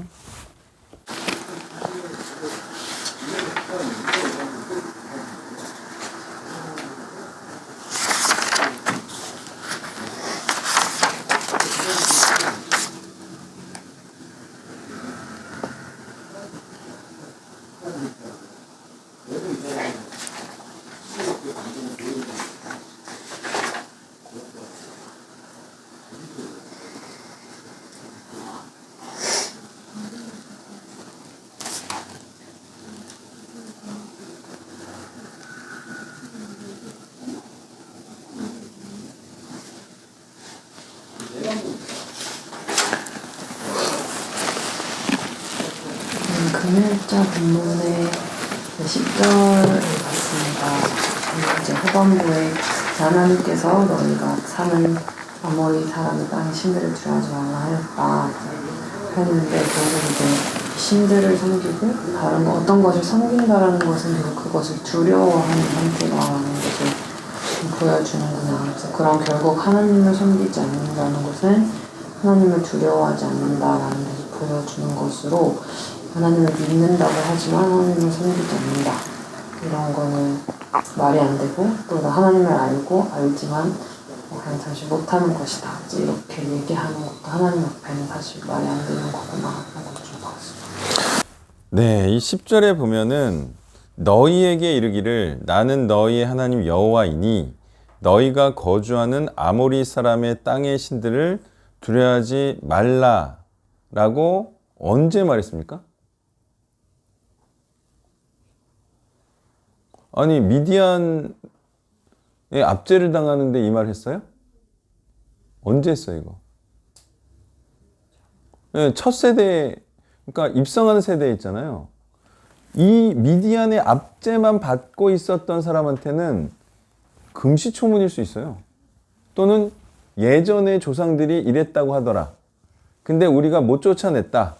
금일자 본문의 10절을 봤습니다. 이제 후반부에 하나님께서 너희가 사는 아모리 사람의 땅의 신들을 두려워하지 말라 하였다 했는데 결국 이제 신들을 섬기고 다른 어떤 것을 섬긴다라는 것은 결국 그것을 두려워하는 상태라는 것을 보여주는구나. 그래서 그런 결국 하나님을 섬기지 않는다는 것은 하나님을 두려워하지 않는다라는 것을 보여주는 것으로 하나님을 믿는다고 하지만 하나님을 섬기지 않는다. 이런 거는 말이 안 되고 또 하나님을 알지만 그냥 사실 못하는 것이다. 이렇게 얘기하는 것도 하나님 앞에는 사실 말이 안 되는 거구나 하는 것을 좀 봤습니다. 네, 이 10절에 보면은 너희에게 이르기를 나는 너희의 하나님 여호와이니 너희가 거주하는 아모리 사람의 땅의 신들을 두려워하지 말라라고 언제 말했습니까? 아니 미디안에 압제를 당하는데 이 말 했어요? 언제 했어요 이거? 네, 첫 세대, 그러니까 입성하는 세대에 있잖아요. 이 미디안의 압제만 받고 있었던 사람한테는 금시초문일 수 있어요. 또는 예전의 조상들이 이랬다고 하더라. 근데 우리가 못 쫓아냈다.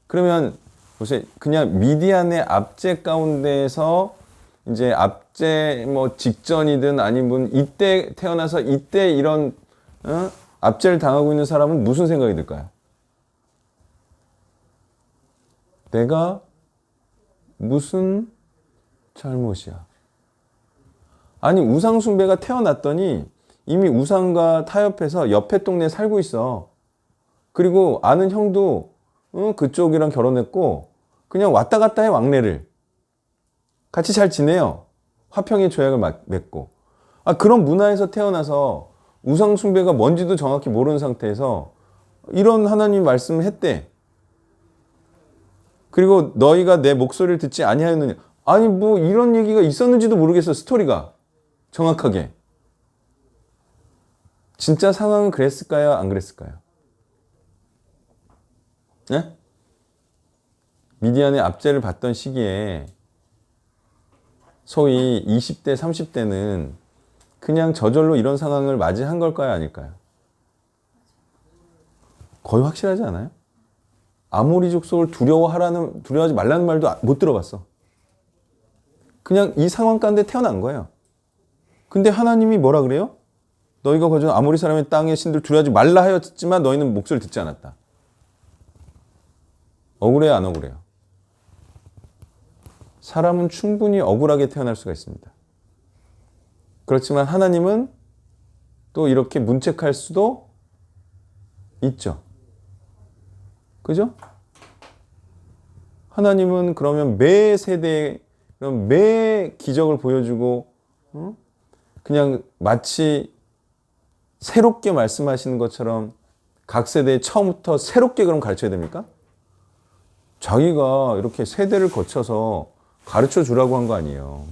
그러면 보세요. 그냥 미디안의 압제 가운데에서 이제 압제 뭐 직전이든 아니면 이때 태어나서 이때 이런 압제를 당하고 있는 사람은 무슨 생각이 들까요? 내가 무슨 잘못이야? 아니 우상 숭배가 태어났더니 이미 우상과 타협해서 옆에 동네에 살고 있어. 그리고 아는 형도 그쪽이랑 결혼했고 그냥 왔다 갔다 해 왕래를. 같이 잘 지내요. 화평의 조약을 맺고. 그런 문화에서 태어나서 우상 숭배가 뭔지도 정확히 모르는 상태에서 이런 하나님 말씀을 했대. 그리고 너희가 내 목소리를 듣지 아니하였느냐. 아니 뭐 이런 얘기가 있었는지도 모르겠어. 스토리가 정확하게. 진짜 상황은 그랬을까요? 안 그랬을까요? 네? 미디안의 압제를 받던 시기에 소위 20대, 30대는 그냥 저절로 이런 상황을 맞이한 걸까요? 아닐까요? 거의 확실하지 않아요? 아모리 족속을 두려워하지 말라는 말도 못 들어봤어. 그냥 이 상황 가운데 태어난 거예요. 근데 하나님이 뭐라 그래요? 너희가 거저 아모리 사람의 땅의 신들 두려워하지 말라 하였지만 너희는 목소리를 듣지 않았다. 억울해요, 안 억울해요? 사람은 충분히 억울하게 태어날 수가 있습니다. 그렇지만 하나님은 또 이렇게 문책할 수도 있죠. 그죠? 하나님은 그러면 매 세대에 매 기적을 보여주고 그냥 마치 새롭게 말씀하시는 것처럼 각 세대에 처음부터 새롭게 그럼 가르쳐야 됩니까? 자기가 이렇게 세대를 거쳐서 가르쳐 주라고 한 거 아니에요.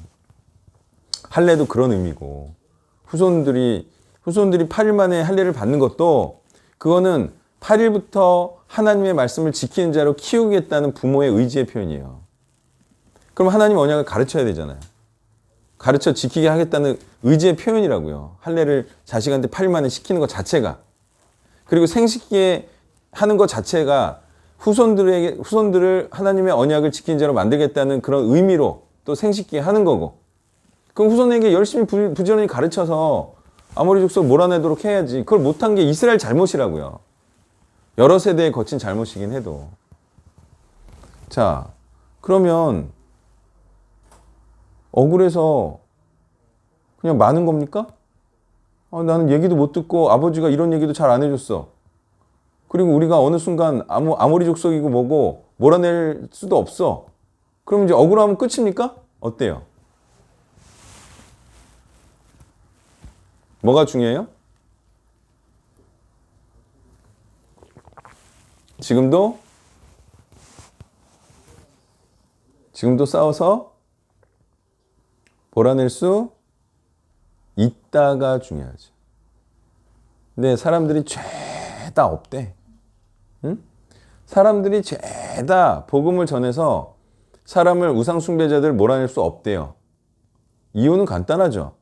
할례도 그런 의미고 후손들이 8일 만에 할례를 받는 것도 그거는 8일부터 하나님의 말씀을 지키는 자로 키우겠다는 부모의 의지의 표현이에요. 그럼 하나님 언약을 가르쳐야 되잖아요. 가르쳐 지키게 하겠다는 의지의 표현이라고요. 할례를 자식한테 8일 만에 시키는 것 자체가. 그리고 생식기에 하는 것 자체가 후손들을 하나님의 언약을 지키는 자로 만들겠다는 그런 의미로 또 생식기에 하는 거고. 그럼 후손에게 열심히 부지런히 가르쳐서 아모리 족속 몰아내도록 해야지. 그걸 못한 게 이스라엘 잘못이라고요. 여러 세대에 거친 잘못이긴 해도. 자, 그러면 억울해서 그냥 많은 겁니까? 나는 얘기도 못 듣고 아버지가 이런 얘기도 잘 안 해줬어. 그리고 우리가 어느 순간 아모리 족속이고 뭐고 몰아낼 수도 없어. 그럼 이제 억울하면 끝입니까? 어때요? 뭐가 중요해요? 지금도 싸워서 몰아낼 수 있다가 중요하죠. 근데 사람들이 죄다 없대. 응? 사람들이 죄다 복음을 전해서 사람을 우상숭배자들 몰아낼 수 없대요. 이유는 간단하죠.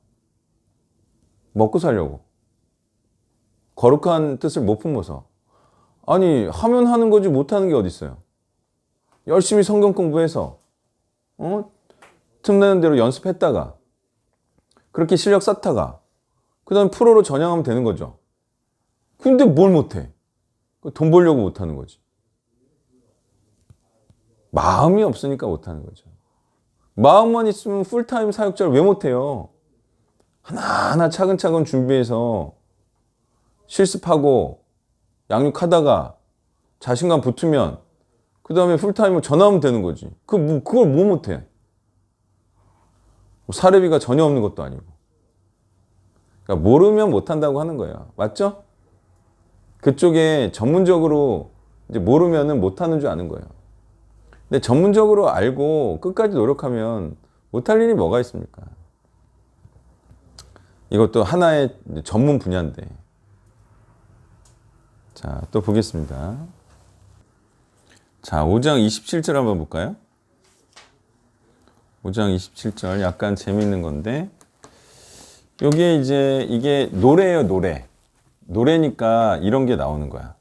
먹고 살려고. 거룩한 뜻을 못 품어서. 아니 하면 하는 거지 못하는 게 어디 있어요. 열심히 성경 공부해서 틈나는 대로 연습했다가 그렇게 실력 쌓다가 그 다음에 프로로 전향하면 되는 거죠. 근데 뭘 못해? 돈 벌려고 못하는 거지. 마음이 없으니까 못하는 거죠. 마음만 있으면 풀타임 사역자를 왜 못해요? 하나하나 차근차근 준비해서 실습하고 양육하다가 자신감 붙으면 그 다음에 풀타임을 전화하면 되는 거지. 그걸 뭐 못해? 사례비가 전혀 없는 것도 아니고. 그러니까 모르면 못한다고 하는 거예요. 맞죠? 그쪽에 전문적으로 이제 모르면은 못하는 줄 아는 거예요. 근데 전문적으로 알고 끝까지 노력하면 못할 일이 뭐가 있습니까? 이것도 하나의 전문 분야인데. 자, 또 보겠습니다. 자, 5장 27절 한번 볼까요? 5장 27절 약간 재밌는 건데 요게 이제 이게 노래예요, 노래. 노래니까 이런 게 나오는 거야.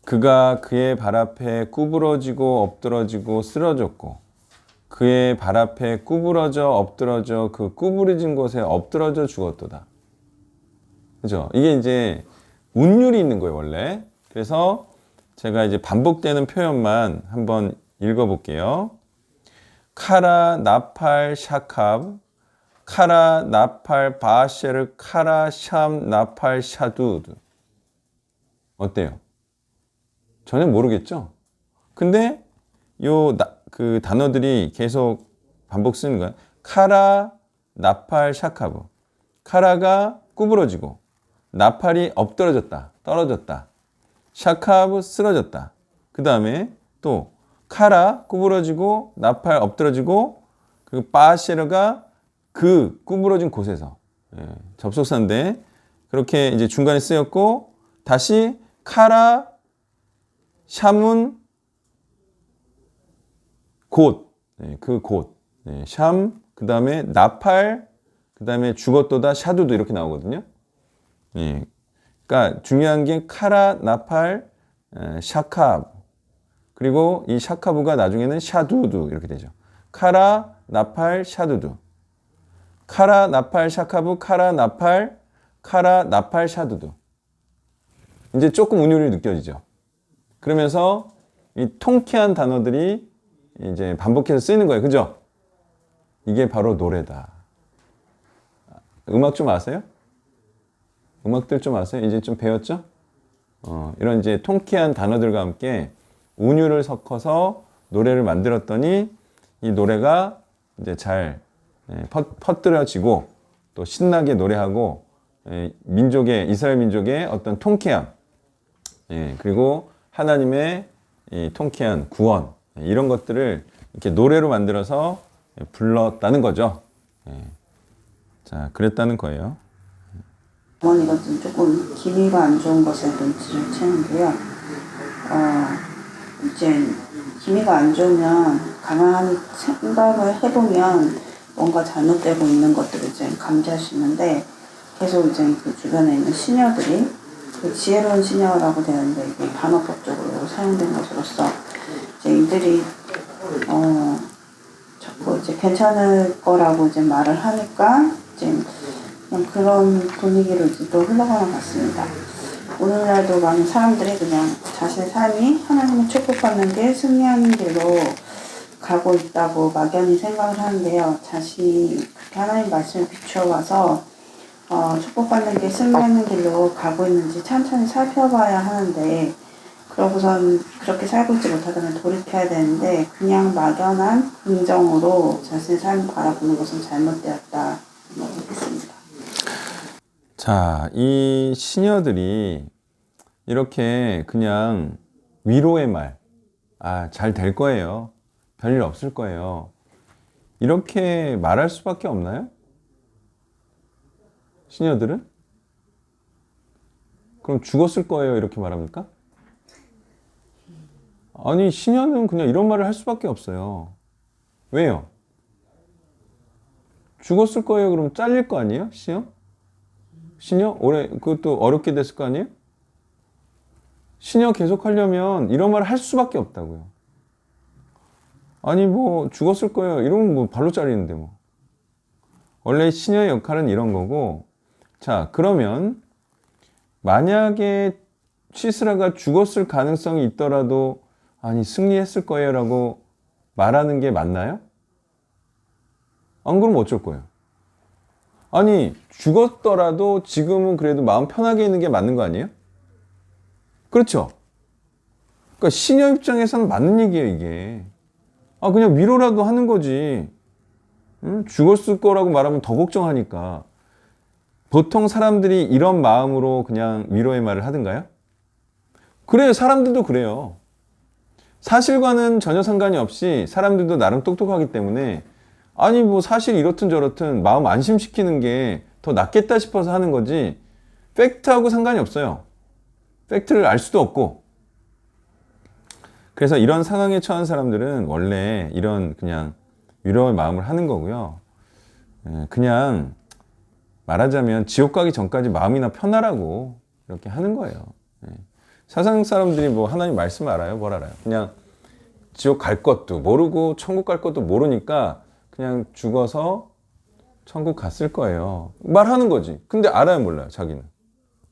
그가 그의 발 앞에 구부러지고 엎드러지고 쓰러졌고 그의 발 앞에 구부러져 엎드러져 그 구부러진 곳에 엎드러져 죽었도다. 그죠? 이게 이제 운율이 있는 거예요, 원래. 그래서 제가 이제 반복되는 표현만 한번 읽어볼게요. 카라 나팔 샤캅, 카라 나팔 바셰르 카라 샴 나팔 샤두드. 어때요? 전혀 모르겠죠? 근데 그 단어들이 계속 반복 쓰는 거야. 카라 나팔 샤카브. 카라가 구부러지고 나팔이 엎드러졌다, 떨어졌다. 샤카브 쓰러졌다. 그 다음에 또 카라 구부러지고 나팔 엎드러지고 그리고 바셰르가 그 구부러진 곳에서 접속사인데 그렇게 이제 중간에 쓰였고 다시 카라 샴은 곧, 그 곧. 샴, 그 다음에 나팔, 그 다음에 죽었도다 샤두도 이렇게 나오거든요. 그러니까 중요한 게 카라, 나팔, 샤카브. 그리고 이 샤카브가 나중에는 샤두두 이렇게 되죠. 카라, 나팔, 샤두두. 카라, 나팔, 샤카브, 카라, 나팔, 샤두두. 이제 조금 운율이 느껴지죠. 그러면서 이 통쾌한 단어들이 이제 반복해서 쓰이는 거예요. 그죠? 이게 바로 노래다. 음악 좀 아세요? 음악들 좀 아세요? 이제 좀 배웠죠? 이런 이제 통쾌한 단어들과 함께 운율을 섞어서 노래를 만들었더니 이 노래가 이제 잘 퍼뜨려지고 또 신나게 노래하고 이스라엘 민족의 어떤 통쾌함 그리고 하나님의 이 통쾌한 구원 이런 것들을 이렇게 노래로 만들어서 불렀다는 거죠. 자, 그랬다는 거예요. 어머니가 조금 기미가 안 좋은 것에 눈치를 채는데요. 이제 기미가 안 좋으면 가만히 생각을 해보면 뭔가 잘못되고 있는 것들을 이제 감지할 수 있는데 계속 이제 그 주변에 있는 시녀들이 그 지혜로운 시녀라고 되는데 이게 반어법적으로 사용된 것으로서 이제 이들이 자꾸 이제 괜찮을 거라고 이제 말을 하니까 이제 그냥 그런 분위기로 이제 또 흘러가는 것 같습니다. 오늘날도 많은 사람들이 그냥 자신의 삶이 하나님의 축복받는 게 승리하는 길로 가고 있다고 막연히 생각을 하는데요. 자신이 그렇게 하나님 말씀을 비추어와서 축복받는 게 승리하는 길로 가고 있는지 천천히 살펴봐야 하는데 그러고선 그렇게 살고 있지 못하다면 돌이켜야 되는데 그냥 막연한 긍정으로 자신의 삶을 바라보는 것은 잘못되었다 생각했습니다. 자, 이 시녀들이 이렇게 그냥 위로의 말, 잘 될 거예요. 별일 없을 거예요. 이렇게 말할 수밖에 없나요? 시녀들은? 그럼 죽었을 거예요. 이렇게 말합니까? 아니, 시녀는 그냥 이런 말을 할 수밖에 없어요. 왜요? 죽었을 거예요. 그럼 잘릴 거 아니에요? 시녀? 올해 그것도 어렵게 됐을 거 아니에요? 시녀 계속 하려면 이런 말을 할 수밖에 없다고요. 아니 뭐 죽었을 거예요. 이러면 뭐 발로 잘리는데 뭐. 원래 시녀의 역할은 이런 거고. 자, 그러면 만약에 시스라가 죽었을 가능성이 있더라도 아니 승리했을 거예요 라고 말하는 게 맞나요? 안 그러면 어쩔 거예요? 아니 죽었더라도 지금은 그래도 마음 편하게 있는 게 맞는 거 아니에요? 그렇죠? 그러니까 시녀 입장에서는 맞는 얘기예요 이게. 그냥 위로라도 하는 거지. 죽었을 거라고 말하면 더 걱정하니까. 보통 사람들이 이런 마음으로 그냥 위로의 말을 하던가요? 그래요. 사람들도 그래요. 사실과는 전혀 상관이 없이 사람들도 나름 똑똑하기 때문에 아니 뭐 사실 이렇든 저렇든 마음 안심시키는 게 더 낫겠다 싶어서 하는 거지 팩트하고 상관이 없어요. 팩트를 알 수도 없고. 그래서 이런 상황에 처한 사람들은 원래 이런 그냥 위로의 마음을 하는 거고요. 그냥 말하자면 지옥 가기 전까지 마음이나 편하라고 이렇게 하는 거예요. 세상 사람들이 뭐 하나님 말씀 알아요? 뭘 알아요? 그냥 지옥 갈 것도 모르고 천국 갈 것도 모르니까 그냥 죽어서 천국 갔을 거예요. 말하는 거지. 근데 알아요, 몰라요, 자기는?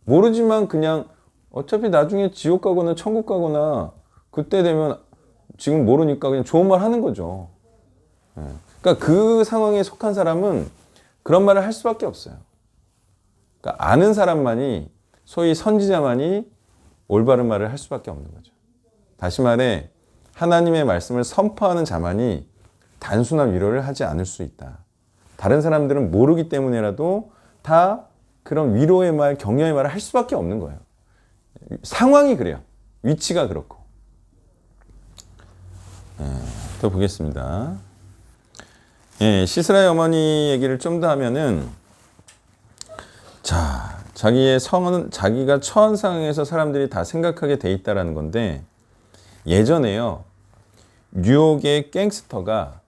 모르지만 그냥 어차피 나중에 지옥 가거나 천국 가거나 그때 되면 지금 모르니까 그냥 좋은 말 하는 거죠. 그러니까 그 상황에 속한 사람은 그런 말을 할 수밖에 없어요. 그러니까 아는 사람만이 소위 선지자만이 올바른 말을 할 수밖에 없는 거죠. 다시 말해 하나님의 말씀을 선포하는 자만이 단순한 위로를 하지 않을 수 있다. 다른 사람들은 모르기 때문에라도 다 그런 위로의 말, 격려의 말을 할 수밖에 없는 거예요. 상황이 그래요. 위치가 그렇고. 또 보겠습니다. 시스라의 어머니 얘기를 좀 더 하면은 자, 자기가 처한 상황에서 사람들이 다 생각하게 돼 있다라는 건데 예전에요. 뉴욕의 갱스터가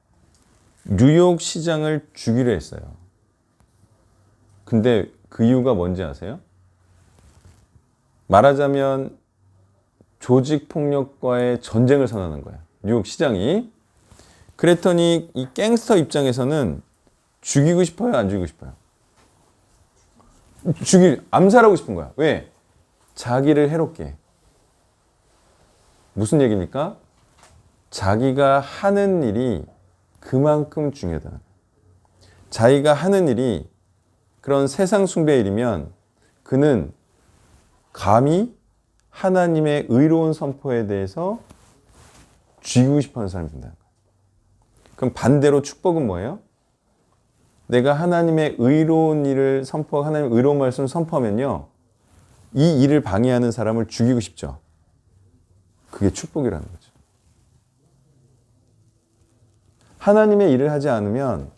뉴욕 시장을 죽이려 했어요. 근데 그 이유가 뭔지 아세요? 말하자면 조직폭력과의 전쟁을 선언한 거야. 뉴욕 시장이. 그랬더니 이 갱스터 입장에서는 죽이고 싶어요? 안 죽이고 싶어요? 암살하고 싶은 거야. 왜? 자기를 해롭게. 무슨 얘기입니까? 자기가 하는 일이 그만큼 중요하다. 자기가 하는 일이 그런 세상 숭배의 일이면 그는 감히 하나님의 의로운 선포에 대해서 죽이고 싶어하는 사람이 된다는 거예요. 그럼 반대로 축복은 뭐예요? 내가 하나님의 의로운 일을 선포하고 하나님의 의로운 말씀을 선포하면요. 이 일을 방해하는 사람을 죽이고 싶죠. 그게 축복이라는 거죠. 하나님의 일을 하지 않으면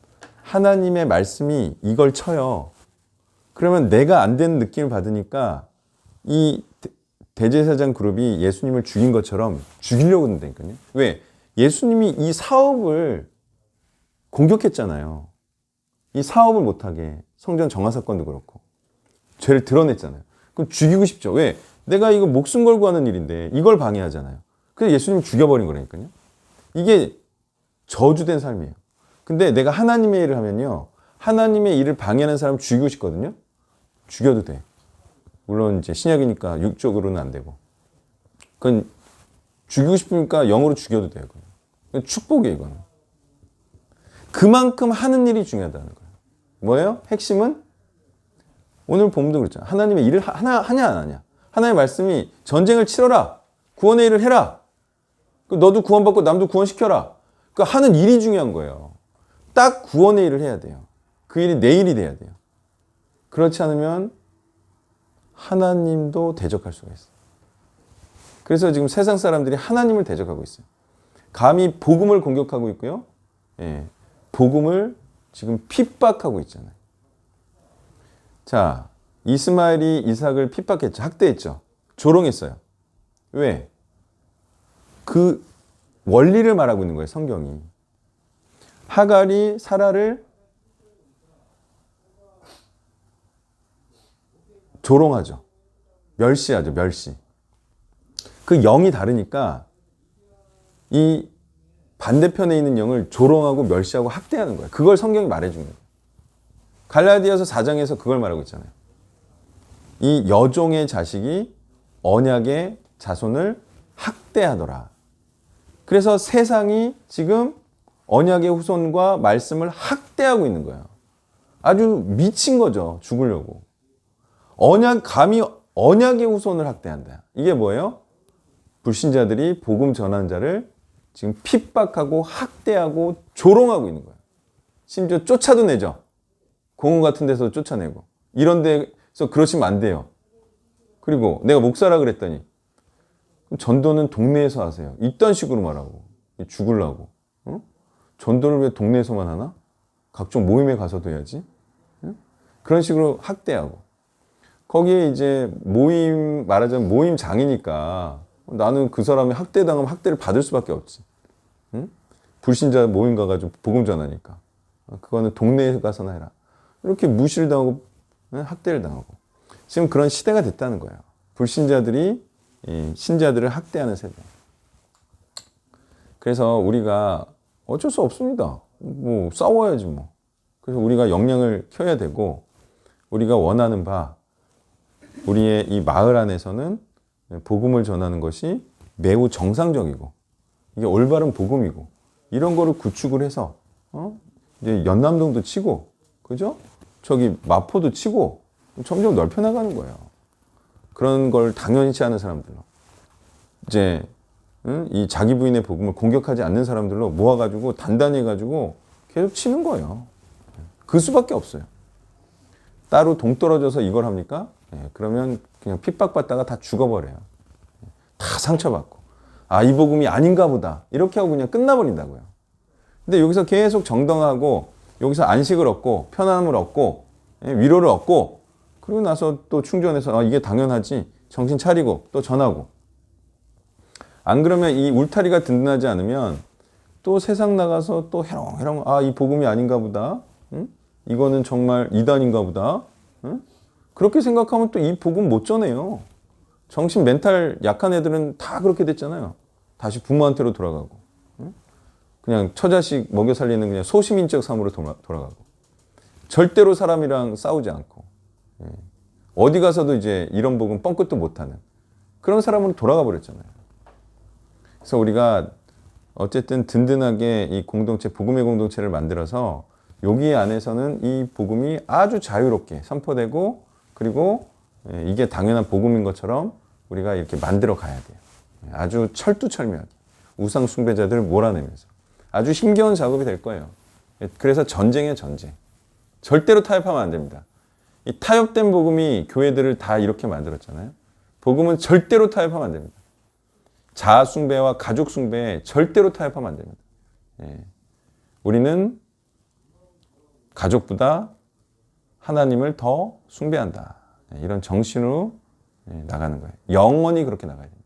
하나님의 말씀이 이걸 쳐요. 그러면 내가 안 되는 느낌을 받으니까 이 대제사장 그룹이 예수님을 죽인 것처럼 죽이려고 한다니까요. 왜? 예수님이 이 사업을 공격했잖아요. 이 사업을 못하게 성전 정화 사건도 그렇고 죄를 드러냈잖아요. 그럼 죽이고 싶죠. 왜? 내가 이거 목숨 걸고 하는 일인데 이걸 방해하잖아요. 그래서 예수님 죽여버린 거라니까요. 이게 저주된 삶이에요. 근데 내가 하나님의 일을 하면요. 하나님의 일을 방해하는 사람 죽이고 싶거든요. 죽여도 돼. 물론 이제 신약이니까 육적으로는 안 되고. 그건 죽이고 싶으니까 영으로 죽여도 돼요. 그건 축복이에요, 이거는. 그만큼 하는 일이 중요하다는 거예요. 뭐예요? 핵심은 오늘 본문도 그랬잖아요. 하나님의 일을 하냐 안 하냐. 하나님의 말씀이 전쟁을 치러라. 구원의 일을 해라. 너도 구원받고 남도 구원시켜라. 그 하는 일이 중요한 거예요. 딱 구원의 일을 해야 돼요. 그 일이 내 일이 돼야 돼요. 그렇지 않으면 하나님도 대적할 수가 있어요. 그래서 지금 세상 사람들이 하나님을 대적하고 있어요. 감히 복음을 공격하고 있고요. 예, 복음을 지금 핍박하고 있잖아요. 자, 이스마엘이 이삭을 핍박했죠. 학대했죠. 조롱했어요. 왜? 그 원리를 말하고 있는 거예요, 성경이. 하갈이 사라를 조롱하죠. 멸시하죠, 멸시. 그 영이 다르니까 이 반대편에 있는 영을 조롱하고 멸시하고 학대하는 거예요. 그걸 성경이 말해준 거예요. 갈라디아서 4장에서 그걸 말하고 있잖아요. 이 여종의 자식이 언약의 자손을 학대하더라. 그래서 세상이 지금 언약의 후손과 말씀을 학대하고 있는 거예요. 아주 미친 거죠. 죽으려고. 감히 언약의 후손을 학대한다. 이게 뭐예요? 불신자들이 복음 전하는 자를 지금 핍박하고 학대하고 조롱하고 있는 거예요. 심지어 쫓아도 내죠. 공원 같은 데서 쫓아내고. 이런 데서 그러시면 안 돼요. 그리고 내가 목사라 그랬더니 전도는 동네에서 하세요. 이딴 식으로 말하고. 죽으려고. 어? 전도를 왜 동네에서만 하나? 각종 모임에 가서도 해야지. 응? 그런 식으로 학대하고. 거기에 이제 말하자면 모임장이니까 나는 그 사람이 학대당하면 학대를 받을 수밖에 없지. 응? 불신자 모임 가가지고 복음 전하니까. 그거는 동네에 가서나 해라. 이렇게 무시를 당하고 학대를 당하고. 지금 그런 시대가 됐다는 거예요. 불신자들이 신자들을 학대하는 세대. 그래서 우리가 어쩔 수 없습니다. 뭐 싸워야지 뭐. 그래서 우리가 역량을 켜야 되고 우리가 원하는 바 우리의 이 마을 안에서는 복음을 전하는 것이 매우 정상적이고 이게 올바른 복음이고 이런 거를 구축을 해서 이제 연남동도 치고 그죠? 저기 마포도 치고 점점 넓혀 나가는 거예요. 그런 걸 당연치 않은 사람들로 이제 이 자기 부인의 복음을 공격하지 않는 사람들로 모아가지고 단단히 해가지고 계속 치는 거예요. 그 수밖에 없어요. 따로 동떨어져서 이걸 합니까? 그러면 그냥 핍박받다가 다 죽어버려요. 다 상처받고 이 복음이 아닌가 보다 이렇게 하고 그냥 끝나버린다고요. 근데 여기서 계속 정당하고 여기서 안식을 얻고 편안함을 얻고 위로를 얻고 그리고 나서 또 충전해서 이게 당연하지 정신 차리고 또 전하고 안 그러면 이 울타리가 든든하지 않으면 또 세상 나가서 또 해롱해롱 이 복음이 아닌가 보다. 응? 이거는 정말 이단인가 보다. 응? 그렇게 생각하면 또 이 복음 못 전해요. 정신 멘탈 약한 애들은 다 그렇게 됐잖아요. 다시 부모한테로 돌아가고. 응? 그냥 처자식 먹여 살리는 그냥 소시민적 삶으로 돌아가고. 절대로 사람이랑 싸우지 않고. 어디 가서도 이제 이런 복음 뻥끗도 못하는 그런 사람으로 돌아가 버렸잖아요. 그래서 우리가 어쨌든 든든하게 이 공동체, 복음의 공동체를 만들어서 여기 안에서는 이 복음이 아주 자유롭게 선포되고 그리고 이게 당연한 복음인 것처럼 우리가 이렇게 만들어 가야 돼요. 아주 철두철미하게 우상 숭배자들을 몰아내면서 아주 힘겨운 작업이 될 거예요. 그래서 전쟁이에요, 전쟁. 절대로 타협하면 안 됩니다. 이 타협된 복음이 교회들을 다 이렇게 만들었잖아요. 복음은 절대로 타협하면 안 됩니다. 자아 숭배와 가족 숭배에 절대로 타협하면 안 됩니다. 우리는 가족보다 하나님을 더 숭배한다. 이런 정신으로 나가는 거예요. 영원히 그렇게 나가야 됩니다.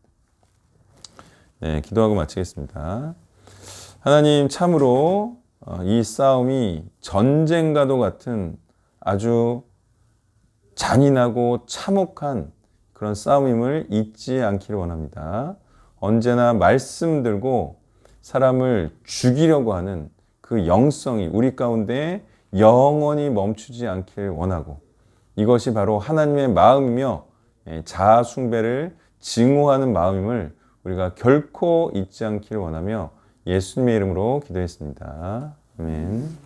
네, 기도하고 마치겠습니다. 하나님 참으로 이 싸움이 전쟁과도 같은 아주 잔인하고 참혹한 그런 싸움임을 잊지 않기를 원합니다. 언제나 말씀 들고 사람을 죽이려고 하는 그 영성이 우리 가운데 영원히 멈추지 않기를 원하고 이것이 바로 하나님의 마음이며 자아 숭배를 증오하는 마음임을 우리가 결코 잊지 않기를 원하며 예수님의 이름으로 기도했습니다. 아멘.